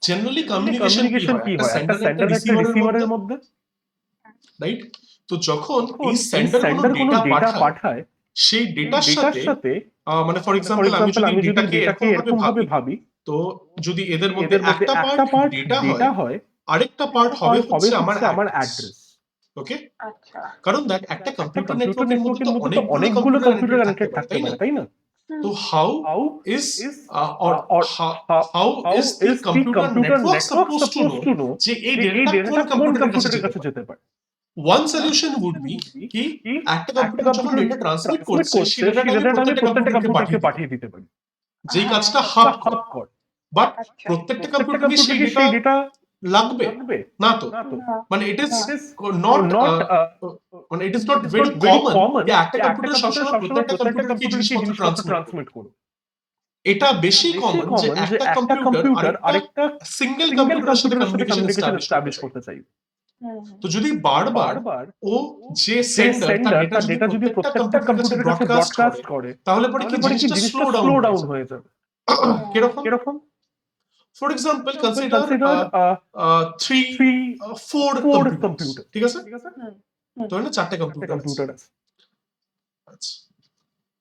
জেনারেলি কমিউনিকেশন কি হয় একটা সেন্ডার একটা রিসিভারের মধ্যে রাইট তো যখন এই সেন্ডার কোনো ডেটা পাঠায় সেই ডেটার সাথে মানে ফর এক্সাম্পল আমি যদি ডেটাকে এরকম ভাবে ভাবি তো যদি এদের মধ্যে একটা পার্ট ডেটা হয় আরেকটা পার্ট হবে হচ্ছে আমার অ্যাড্রেস ওকে আচ্ছা কারণ দেখ একটা কম্পিউটার নেটওয়ার্কের মধ্যে তো অনেকগুলো কম্পিউটার কানেক্টেড থাকতে পারে তাই না তো how is how is the computer network supposed to know যে এই ডেটাটা কোন কম্পিউটারের কাছে যেতে পারে? One solution would be কি একটা কম্পিউটার যখন ডেটা ট্রান্সমিট করছে সেই ডেটাটা আমি প্রত্যেকটা কম্পিউটারকে পাঠিয়ে দিতে পারি, যেই কাজটা হাব করে। বাট প্রত্যেকটা কম্পিউটার কি সেই ডেটা লাগবে না, তো মানে ইট ইজ নট মানে ইট ইজ নট ভেরি কমন যে একটা কম্পিউটার সবসময় প্রত্যেকটা কম্পিউটারকে জিনিসপত্র ট্রান্সমিট করবে। এটা বেশি কমন যে একটা কম্পিউটার আরেকটা সিঙ্গেল কম্পিউটারের সাথে কমিউনিকেশন এস্টাবলিশ করতে চাই। তো যদি বারবার ও যে সেন্ডার তার ডেটা যদি প্রত্যেকটা কম্পিউটারের কাছে ব্রডকাস্ট করে তাহলে পরে কি জিনিসটা স্লো ডাউন হয়ে যাবে। কিরকম? ফর এক্সাম্পল কনসিডার 4 কম্পিউটার, ঠিক আছে? তো না 4টে কম্পিউটার আছে। আচ্ছা,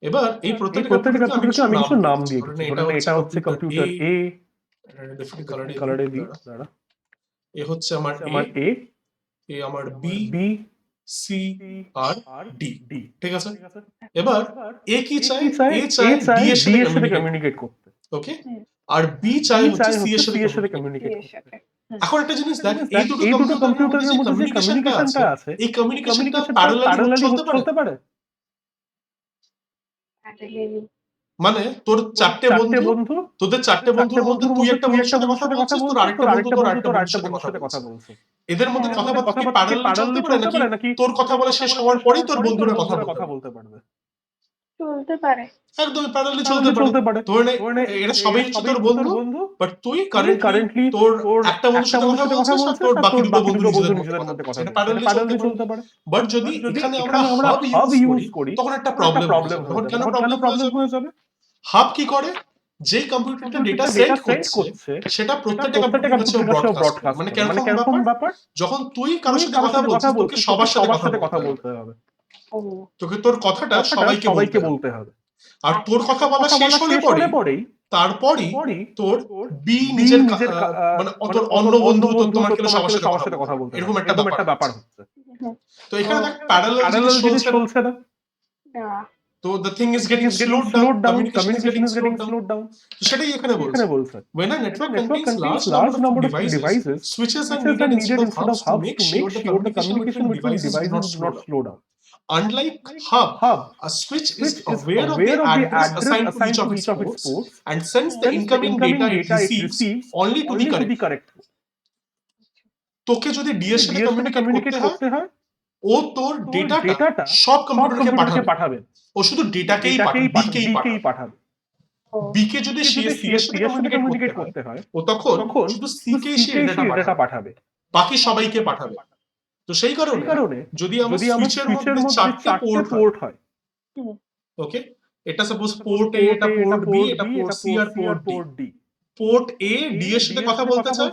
এবার এই প্রত্যেকটা কম্পিউটারকে আমি কিছু নাম দিয়ে দিই। এটা হচ্ছে কম্পিউটার এ, ডিফারেন্ট কালারে দিই, দাঁড়া। এ হচ্ছে আমার এ, এ আমার বি, সি আর ডি, ঠিক আছে? এবার এ কি চাই? এ চাই ডি এর সাথে কমিউনিকেট করতে, ওকে? আর বি চাই হচ্ছে সি এর সাথে কমিউনিকেট করতে। এখন একটা জিনিস দেখ, এই দুটো কম্পিউটারের মধ্যে যে কমিউনিকেশনটা আছে, এই কমিউনিকেশনটা প্যারালালি চলতে পারে। মানে তোর 4টে বন্ধু, তোদের 4টে বন্ধুর মধ্যে তুই একটা বন্ধুর সাথে কথা বলছিস, তোর আরেকটা বন্ধু তোর আরেকটা বন্ধুর সাথে কথা বলছে। এদের মধ্যে কথাবার্তা কি প্যারালালি চলতে পারে নাকি তোর কথা বলা শেষ হওয়ার পরেই তোর বন্ধুরা কথা বলতে পারবে? চলতে পারে, একদম প্যারালালি চলতে পারে। ধরে নে এরা সবাই হচ্ছে তোর বন্ধু, বাট তুই কারেন্টলি তোর একটা বন্ধুর সাথে কথা বলছিস আর তোর বাকি দুটো বন্ধু নিজেদের মধ্যে কথা বলছে। এটা প্যারালালি চলতে পারে। বাট যদি এখানে আমরা হাব ইউজ করি তখন একটা প্রবলেম হয়। তখন কেন প্রবলেম হয়ে যাবে? হাব কি করে? যেই কম্পিউটারটা ডেটা সেন্ড করছে সেটা প্রত্যেকটা কম্পিউটারের কাছে ব্রডকাস্ট করে। মানে কেরকম ব্যাপার? যখন তুই কারোর সাথে কথা বলছিস তোকে সবার সাথে কথা বলতে হবে। তোকে তোর কথাটা সবাইকে বলতে হবে। আর তোর কথা বলা শেষ হলে পরেই তারপরই তোর বি নিজের মানে তোর অন্য বন্ধু তোমার কেন সবার সাথে কথা বলতে, এরকম একটা ব্যাপার হচ্ছে। তো এখানে দেখ প্যারালাল জিনিস চলছে না। তো the thing is getting slowed down, communication is getting slowed down. তো সেটাই এখানে বলছে। When a network contains large number of devices, switches are needed instead of hubs to make sure the communication between devices do not slow down. Unlike hub, a switch is aware of the address assigned to each of its ports and sends the incoming data it receives only to the correct port. তোকে যদি D এর সাথে communicate করতে হয়, ও তোর ডেটাটা সব কম্পিউটারকে পাঠাবে। ও শুধু ডেটাকেই পাঠাবে। বি কে যদি সি এর সাথে কমিউনিকেট করতে হয়, ও তখন শুধু সি কে সেই ডেটা পাঠাবে, বাকি সবাইকে পাঠাবে। তো সেই কারণে যদি আমার সুইচের মধ্যে 4টে পোর্ট হয়, ওকে, এটা সাপোজ পোর্ট এ, এটা পোর্ট বি, এটা পোর্ট সি আর port D. Port A D এর সাথে কথা বলতে চায়,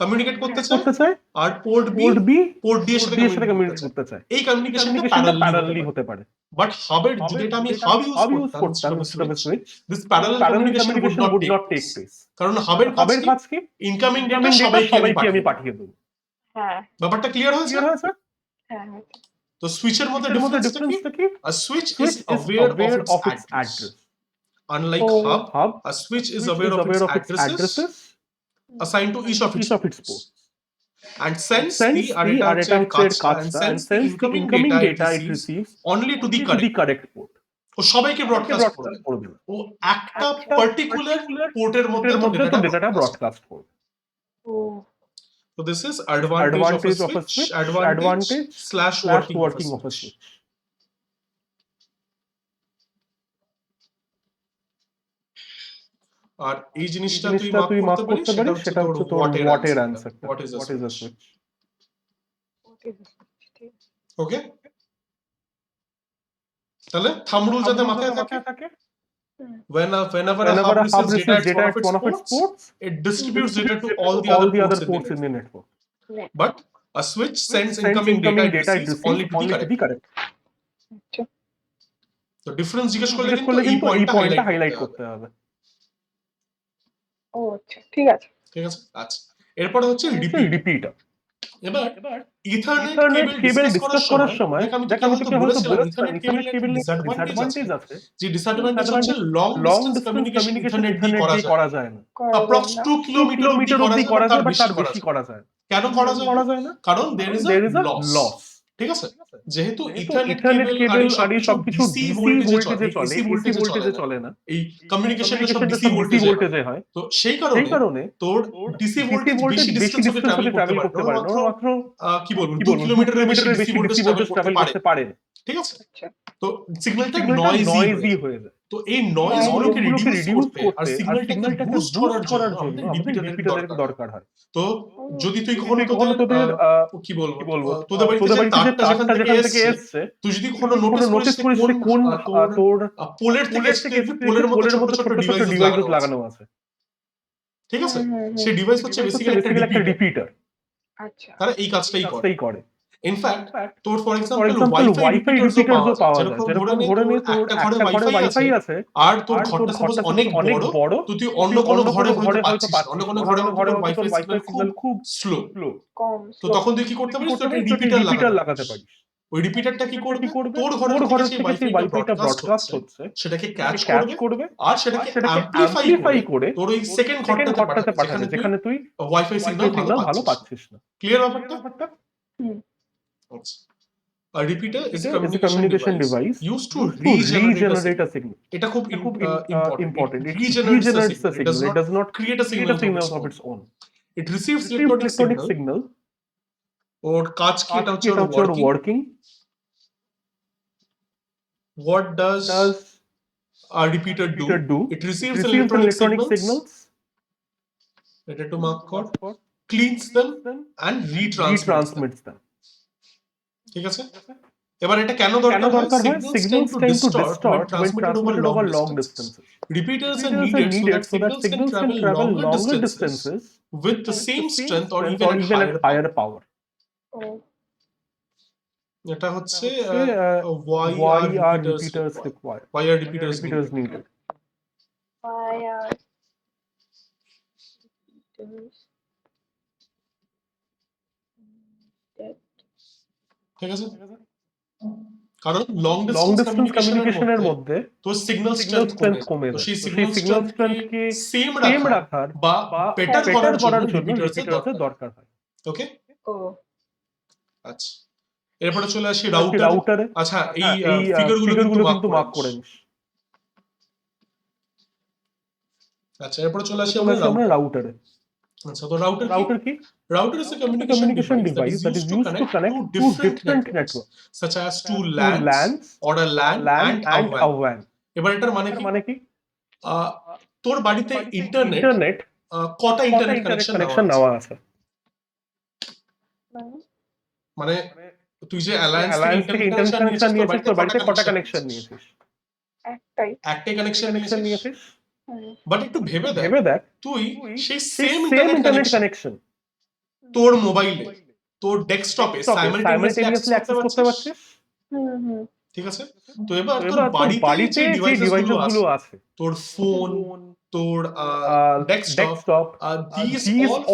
কমিউনিকেট করতে চায়, আর পোর্ট বি পোর্ট ডি এর সাথে কমিউনিকেট করতে চায়। এই কমিউনিকেশনটা প্যারালালি হতে পারে। বাট হাবের যদি এটা আমি হাব ইউজ করতাম switch, this parallel communication would not take place. কারণ হাবের কাজ কি? ইনকামিং ডেটা সবাইকে আমি পাঠিয়ে দেব। হ্যাঁ, ব্যাপারটা ক্লিয়ার হয়েছে? হ্যাঁ। তো সুইচের মধ্যে ডিফারেন্সটা কি? A switch is aware of its address. Unlike hub, a switch is aware of its addresses assigned to each of its ports and sends the incoming data it receives only to the correct port. ও সবাইকে broadcast করবে। ও একটা particular পোর্টের মধ্যে ডেটাটা broadcast করবে। So this is advantage of a switch, advantage/working of a switch. আর এই জিনিসটা তুই mark করতে পারিস, সেটা হচ্ছে তোর ওয়াটের অ্যানসারটা। What is a switch? ওকে, তাহলে থাম্ব রুল যাতে মাথায় থাকে, whenever a hub receives data at one of its ports, it distributes data to all the other ports in the network. But a switch sends incoming data it receives only to the correct. তো difference জিজ্ঞেস করলে কিন্তু এই পয়েন্টটা highlight করতে হবে। ও আচ্ছা, ঠিক আছে। আচ্ছা, এরপরে হচ্ছে রিপিটার। এবার ইথারনেট ইথারনেট কেবল কেবল ডিসকাস করার সময় দেখ আমি তোকে হয়তো বলেছিলাম ইথারনেট কেবলের একটা ডিসঅ্যাডভান্টেজ আছে, আছে যে ডিসঅ্যাডভান্টেজ হচ্ছে long long distance distance communication communication ethernet দিয়ে ইথারনেট করা দিয়ে যায় না। করা যায় না। অ্যাপ্রক্স 2 2 কিলোমিটার অবধি কিলোমিটার করা অবধি যায় করা বা তার যায় বা বেশি তার করা বেশি যায়। করা যায় না। কেন করা যায় করা না? যায় না কারণ there is a loss. Loss. ঠিক আছে, যেহেতু ইথারনেট ইথারনেট কেবল কেবল আর এই সবকিছু ডিসি ডিসি ভোল্টেজে ভোল্টেজে চলে, চলে, এসি এসি ভোল্টেজে ভোল্টেজে চলে চলে না। না। এই কমিউনিকেশনটা সব কমিউনিকেশনটা ডিসি সব ডিসি ভোল্টেজে হয়। ভোল্টেজে হয়। তো সেই সেই কারণে কারণে তোর ডিসি ভোল্টেজ বেশি ডিসটেন্স অবধি ট্রাভেল করতে পারে না, মাত্র কি বলবো 2 2 কিলোমিটারের বেশি কিলোমিটারের ডিসি বেশি ভোল্টেজ ডিসি ট্রাভেল ভোল্টেজ করতে ট্রাভেল পারে করতে না। পারে না। ঠিক আছে, আচ্ছা তো সিগন্যালটা সিগন্যালটা নয়েজি নয়েজি হয়ে যায়। তো এই নয়েজ Noise গুলোকে গুলোকে রিডিউস রিডিউস করতে আর করতে আর সিগন্যালটাকে সিগন্যালটাকে বুস্ট বুস্ট করার করার জন্য জন্য আমাদের আমাদের রিপিটারের রিপিটারের দরকার হয়। দরকার হয়। তো ও যদি তুই কখনো কখনো তোদের কি বলবো তোদের বাড়িতে যে তারটা যেখান থেকে থেকে এসছে, এসছে তুই যদি কোনো কখনো নোটিস নোটিস করিস করিস যে কোন তোর তোর পোলের থেকে পোলের এসছে, থেকে দেখবি পোলের মধ্যে পোলের ছোট মধ্যে ছোট ছোট ছোট ডিভাইস ডিভাইস লাগানো আছে। লাগানো আছে। ঠিক আছে, হুম, হুম, হুম। সেই ডিভাইস হচ্ছে বেসিক্যালি একটা একটা রিপিটার। রিপিটার। আচ্ছা তারা এই কাজটাই করে। করে। ইনফ্যাক্ট তোর for for example example wifi রিপিটারসও পাওয়া যায়। পাওয়া যায়। যেরকম যেরকম ধরে ধরে নে নে তোর তোর একটা ঘরে একটা ঘরে ওয়াইফাই আছে ওয়াইফাই আছে আর তোর আর ঘরটা সাপোজ ঘরটা অনেক অনেক বড়, বড়, তো তুই অন্য কোনো ঘরে হয়তো ঘরে পাচ্ছিস না। অন্য কোনো ঘরে হয়তো তোর ওয়াইফাই সিগন্যাল খুব স্লো। কম তো তখন তুই কি করতে পারিস, তুই একটা রিপিটার রিপিটার লাগাতে পারিস। ওই রিপিটারটা কি করবে, করবে তোর তোর ঘরের ঘরের থেকে থেকে সেই সেই ওয়াইফাইটা ওয়াইফাইটা ব্রডকাস্ট হচ্ছে সেটাকে ক্যাচ করবে আর সেটাকে অ্যামপ্লিফাই করে তোর ওই সেকেন্ড ঘরটাতে ঘরটাতে পাঠাবে পাঠাবে যেখানে তুই ওয়াইফাই সিগন্যাল ভালো পাচ্ছিস না। ক্লিয়ার ব্যাপারটা? হুম আচ্ছা, a repeater is a is a communication device used to regenerate a signal. এটা খুব important. It regenerates the signal. It does not create a signal of its own. It receives electronic signal. ওর কাজ কি, এটা হচ্ছে ওর working. What does a repeater do? It receives electronic signals. এটা একটু mark কর, cleans them and retransmits them. ঠিক আছে, এবার এটা কেন দরকার হয়? Signals tend to distort when transmitted over long distances. Repeaters are needed so that signals can travel longer distances with the same strength or even at higher power. ও এটা হচ্ছে why are repeaters required? why are repeaters needed? why are repeaters needed? ঠিক আছে, কারণ long long distance distance কমিউনিকেশনের কমিউনিকেশনের মধ্যে মধ্যে তো সিগন্যাল সিগন্যাল স্ট্রেংথ স্ট্রেংথ কমে তো যায়। সেই তো সিগন্যাল সেই সিগন্যাল স্ট্রেংথকে স্ট্রেংথকে সেম সেম রাখার রাখার বা বা বেটার বেটার করার জন্য রিপিটারসের রিপিটারসের দরকার হয়। ওকে, ও আচ্ছা এরপরে চলে আসি রাউটারে। আচ্ছা এই ফিগারগুলো কিন্তু মার্ক করে নিস। আচ্ছা এরপরে চলে আসি আমরা রাউটারে। আচ্ছা তো রাউটার কি? কি? Router is a communication device that is used to connect two different networks, such as two LANs or a LAN and a WAN. এবার এটার মানে কি? তোর বাড়িতে ইন্টারনেট কটা ইন্টারনেট কানেকশন নেওয়া আছে? মানে তুই যে অ্যালায়েন্স থেকে ইন্টারনেট কানেকশন নিয়েছিস, তোর বাড়িতে কটা কানেকশন নিয়েছিস? একটাই কানেকশন নিয়েছিস। বাট একটু ভেবে দেখ, তুই সেই সেম ইন্টারনেট কানেকশন তোর মোবাইলে, তোর ডেস্কটপে সাইমালটেনিয়াসলি অ্যাক্সেস করতে পারছিস। ঠিক আছে, তো এবার তোর বাড়িতে যে ডিভাইসগুলো আছে, তোর ফোন, তোর desktop, these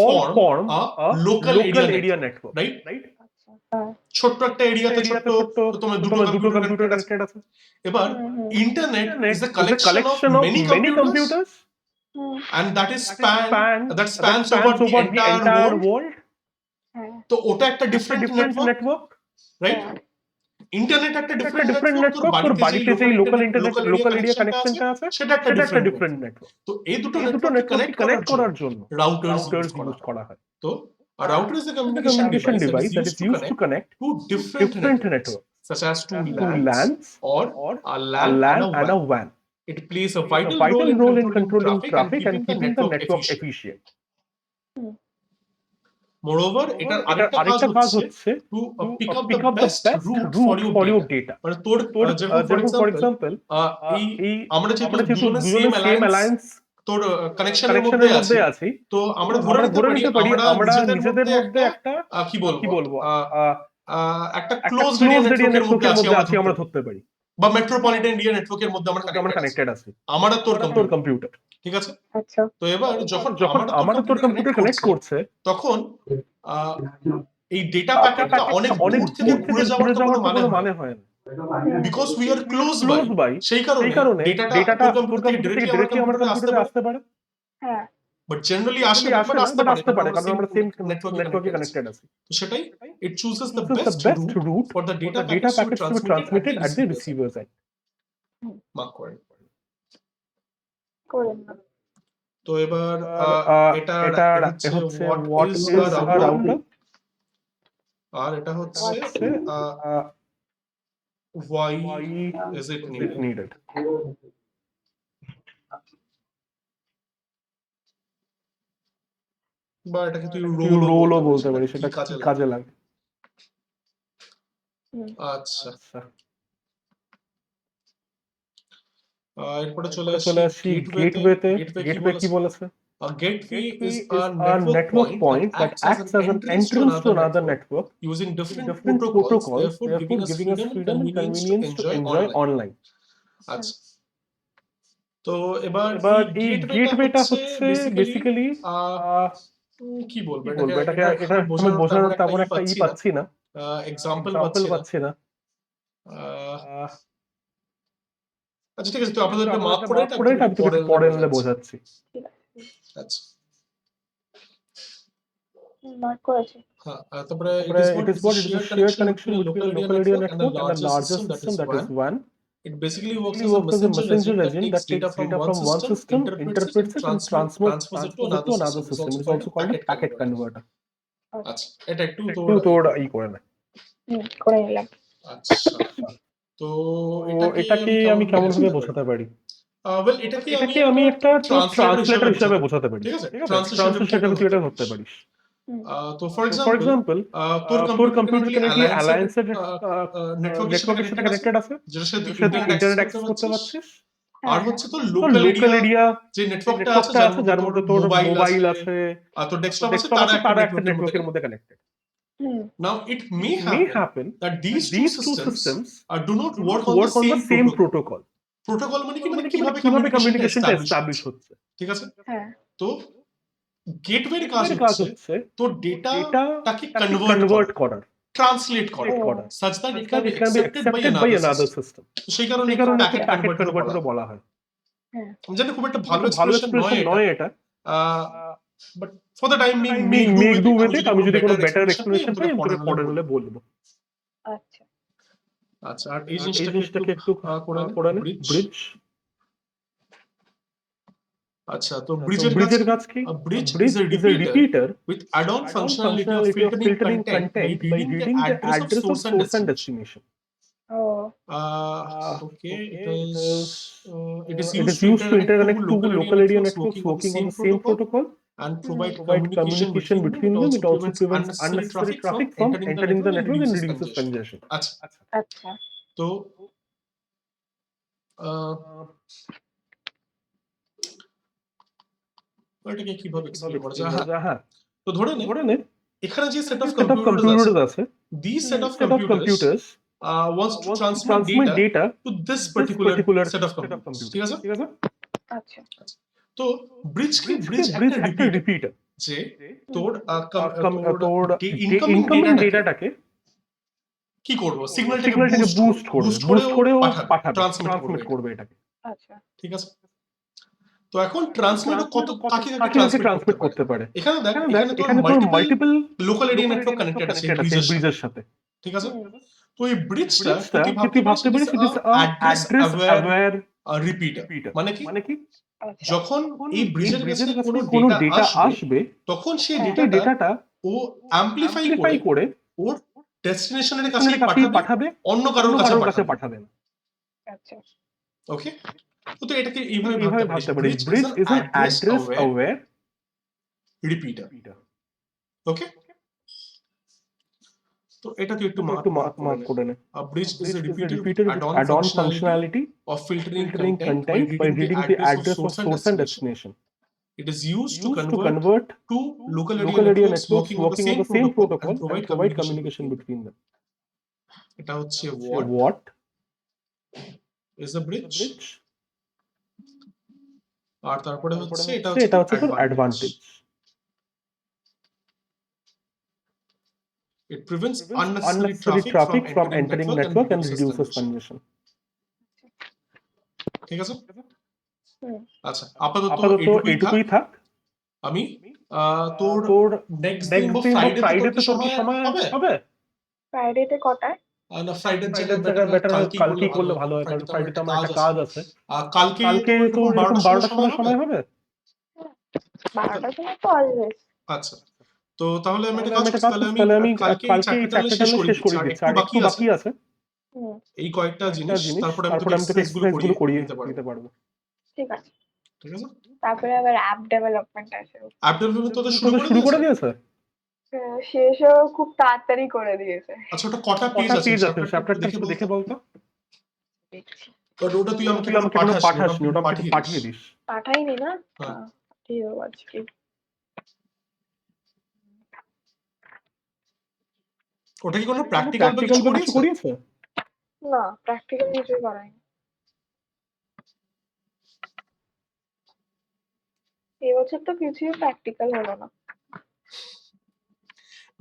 all form a local area network, right? ছোট্ট একটা এরিয়াতে ছোট্ট তোমার দুটো কম্পিউটার কানেক্টেড আছে। এবার internet is a collection of many computers and that spans over the entire world. তো ওটা একটা ডিফারেন্ট নেটওয়ার্ক, রাইট? ইন্টারনেট একটা ডিফারেন্ট নেটওয়ার্ক, তোর বাড়িতে যেই লোকাল এরিয়া কানেকশনটা আছে সেটা একটা ডিফারেন্ট নেটওয়ার্ক। তো এই দুটো নেটওয়ার্ক কানেক্ট করার জন্য রাউটারস ইউজ করা হয়। তো a router is a communication device that is used to connect two different networks, such as two LANs or a LAN and a WAN. It plays a vital role in controlling traffic and keeping the network efficient. Moreover, এটার আরেকটা কাজ হচ্ছে to pick up the best route for your data. মানে তোর যেমন for example এই আমরা যেহেতু দুজনে সেম অ্যালায়েন্স তোর কানেকশনের মধ্যে আছি, তো আমরা ধরে নিতে পারি আমরা নিজেদের মধ্যে একটা কি বলবো একটা ক্লোজড এরিয়া নেটওয়ার্কের মধ্যে আছি আমরা ধরতে পারি, বা মেট্রোপলিটন এরিয়া নেটওয়ার্কের মধ্যে আমরা কানেক্টেড আছি, আমার আর তোর কম্পিউটার। ঠিক আছে, আচ্ছা তো এবার যখন আমার তোর কম্পিউটার কানেক্ট করছে তখন এই ডেটা প্যাকেটটা অনেক দূর থেকে ঘুরে যাওয়ার তো কোনো মানে হয় না, because we are close by, সেই কারণে ডেটাটা তোর কম্পিউটার থেকে ডিরেক্টলি আমার কম্পিউটারে আসতে পারে, হ্যাঁ বাট জেনারেলি আসে না, বাট আসতে পারে কারণ আমরা সেম নেটওয়ার্কে কানেক্টেড আছি। তো সেটাই it chooses the best route for the data packets to be transmitted at the receiver's end. Mark করেন। করেন না। তো এবার এটা হচ্ছে what what is is a a router, router? আর এটা হচ্ছে why is it needed। needed? বা এটাকে তুই রোলও রোলও বলতে পারিস, সেটা কি কাজে লাগে। আচ্ছা, এরপরে চলে আসি গেটওয়েতে। গেটওয়ে কি বলেছে? A gateway is A a network point that acts as an entrance to another network network using different different protocols, therefore giving us freedom and convenience to enjoy online। আচ্ছা, তো এবার এই গেটওয়েটা হচ্ছে বেসিক্যালি কি বলবো এটাকে এটা আমি বোঝানোর তেমন একটা পাচ্ছি না, এক্সাম্পল পাচ্ছি না। আচ্ছা ঠিক আছে, তুই আপাতত মার্ক করে এটা আমি তোকে পরে এলে বোঝাচ্ছি। আচ্ছা, মার্ক করেছি। হ্যাঁ, তারপরে it is what it is a shared connection between a local area network and a larger system that is WAN. It basically works It works as a messenger agent that takes data from one system, interprets it, and transfers it to another system. It is also called a packet converter. আচ্ছা, এটা একটু তোর ই করে না। করে নিলাম। আচ্ছা, তো এটাকে আমি কেমন ভাবে বোঝাতে পারি? ওয়েল এটাকে আমি একটা ট্রান্সলেটর হিসেবে বোঝাতে পারি। ঠিক আছে, ট্রান্সলেটর তুই এটা ধরতে পারিস। তো ফর ফর এক্সাম্পল এক্সাম্পল তোর কম্পিউটার কানেক্টলি অ্যালায়েন্সের নেটওয়ার্কের সাথে কানেক্টেড আছে, যেটার সাথে ইন্টারনেট অ্যাক্সেস করতে পারছিস। আর হচ্ছে তো লোকাল এরিয়া যে নেটওয়ার্কটা আছে যার মধ্যে তোর মোবাইল আছে আর তোর ডেস্কটপ আছে, তারা একটা নেটওয়ার্কের মধ্যে connected. Now it may happen that these two systems do not work on the same protocol. Protocol মানে কি, মানে কিভাবে কমিউনিকেশনটা এস্টাবলিশ হচ্ছে, ঠিক আছে? হ্যাঁ তো গেটওয়ের কাজ হচ্ছে তোর ডেটাটাকে কনভার্ট করা, ট্রান্সলেট করা such that it can be accepted by another system। তো সেই কারণে প্যাকেট কনভার্টার বলা হয়। আমি জানি খুব একটা ভালো এক্সপ্রেশন নয় এটা, but for the time being make do with it. আমি যদি কোনো বেটার এক্সপ্লেনেশন পাই আমি তোকে পরে হলে বলবো। আচ্ছা আচ্ছা, আর এই জিনিসটাকে একটু করে নে, ব্রিজ। আচ্ছা, তো ব্রিজের কাজ কি? Bridge is a repeater with add-on functionality of filtering content by reading the address of source and destination। ও Okay, it is used to interconnect two local area networks working on the same protocol and provide communication between them. It also prevents unnecessary traffic from entering the network and reduces congestion। আচ্ছা, আচ্ছা তো এটাকে কিভাবে explain করা যায়? হ্যাঁ, তো ধরে নে এখানে যে সেট অফ কম্পিউটারস আছে, these set of computers wants to transmit data to this particular set of computers। ঠিক আছে? আচ্ছা তো ব্রিজ একটা রিপিটার যে তোর ইনকামিং ডেটাটাকে কি করব, সিগন্যালটাকে বুস্ট করে পাঠাবে, ট্রান্সমিট করবে এটাকে। আচ্ছা ঠিক আছে, তো এখন ট্রান্সমিট কত কাকে ট্রান্সমিট করতে পারে? এখানে দেখ, এখানে তোর multiple local area network connected আছে ব্রিজের সাথে। ঠিক আছে, তো এই ব্রিজটা তুই ভাবতে পারিস it is address aware repeater. মানে কি, যখন এই ব্রিজের কাছে কোনো ডেটা আসবে তখন সেই ডেটাটা ও অ্যামপ্লিফাই করে ওর ডেস্টিনেশনের কাছে পাঠাবে, অন্য কারোর কাছে পাঠাবে না। আচ্ছা ওকে, তো এটাকে এইভাবে ভাবতে পারিস, bridge is an address aware repeater. Okay, তো এটা তুই একটু মার্ক করে নে। Bridge is a repeater with add-on functionality of filtering content by reading the address of source and destination. It is used to convert two local area networks working on the same protocol and provide communication between them. এটা হচ্ছে what is a bridge, আর তারপরে হচ্ছে এটা হচ্ছে advantage. It prevents unnecessary traffic from entering network and reduces congestion. ঠিক আছে? হুম। আচ্ছা, আপাতত আপাতত এইটুকুই থাক। আমি তোর তোর নেক্সট নেক্সট দিন বা দিন বা ফ্রাইডে ফ্রাইডেতে তোর তোর কি সময় হবে? হবে? ফ্রাইডেতে কটায়? না, ফ্রাইডের ফ্রাইডের জায়গায় জায়গায় বেটার হয় কালকেই কালকেই করলে ভালো হয়, কারণ ফ্রাইডেতে আমার একটা কাজ আছে। কালকে কালকে তো তোর এরকম 12টার সময় সময় হবে? 12টার সময় তো অলওয়েজ। আচ্ছা, তো তাহলে আমি একটা তাহলে কাজ আমি করছি, একটা তাহলে কাজ আমি করছি, তাহলে আমি কালকে এই কালকে এই চ্যাপ্টারটা চ্যাপ্টারটা শেষ করে শেষ করে দিচ্ছি, দিচ্ছি, আর একটু বাকি আছে। হুম, এই কয়েকটা জিনিস, জিনিস তারপরে তারপরে আমি তোকে এক্সারসাইজ এক্সারসাইজ গুলো করিয়ে দিতে দিতে পারবো। ঠিক আছে। ঠিক আছে? তারপরে আবার অ্যাপ ডেভেলপমেন্ট আছে। অ্যাপ ডেভেলপমেন্ট তোদের তোদের শুরু করে দিয়েছে? শেষও খুব তাড়াতাড়ি করে দিয়েছে। আচ্ছা, ওটা কটা পেজ কটা আছে পেজ আছে চ্যাপ্টারটা দেখে দেখে বলতো? দেখছি। ওটা তুই আমাকে তুই আমাকে কোনো পাঠাসনি, ওটা আমাকে পাঠিয়ে পাঠিয়ে দিস। পাঠাইনি না? হ্যাঁ। পাঠিয়ে দেবো আজকে। ওটা কি কোনো প্র্যাকটিক্যাল বা কিছু কিছু করিয়েছে? না, প্র্যাকটিক্যাল কিছুই করাইনি। এবছর তো কিছুই প্র্যাকটিক্যাল হলো না।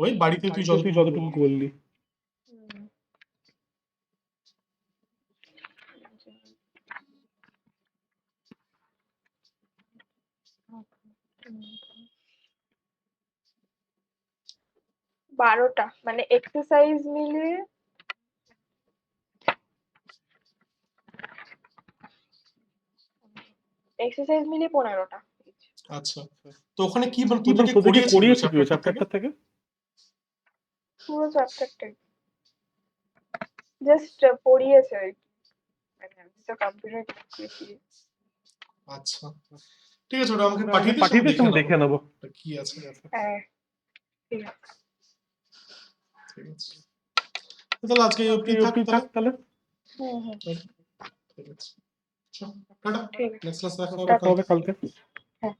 ওই বাড়িতে তুই যতটুকু করলি। হুম। বারোটা মানে এক্সারসাইজ মিলিয়ে এক্সারসাইজ মিলিয়ে 15টা। আচ্ছা, তো ওখানে কি তোদেরকে করিয়েছে কি চ্যাপ্টারটা থেকে? পুরো চ্যাপ্টারটাই জাস্ট পড়িয়েছে আর কি। মানে আমি তো কম্পিউটার শিখেছি। আচ্ছা, ঠিক আছে, ওটা আমাকে পাঠিয়ে দিস, আমি দেখে নেবো কি আছে। হ্যাঁ, ঠিক আছে। ঠিক আছে, তাহলে আজকে এই অবধি থাক তাহলে। হুম হুম, ঠিক আছে, চল, টাটা। ঠিক আছে। নেক্সট ক্লাস দেখা দেখা হবে কালকে। হ্যাঁ।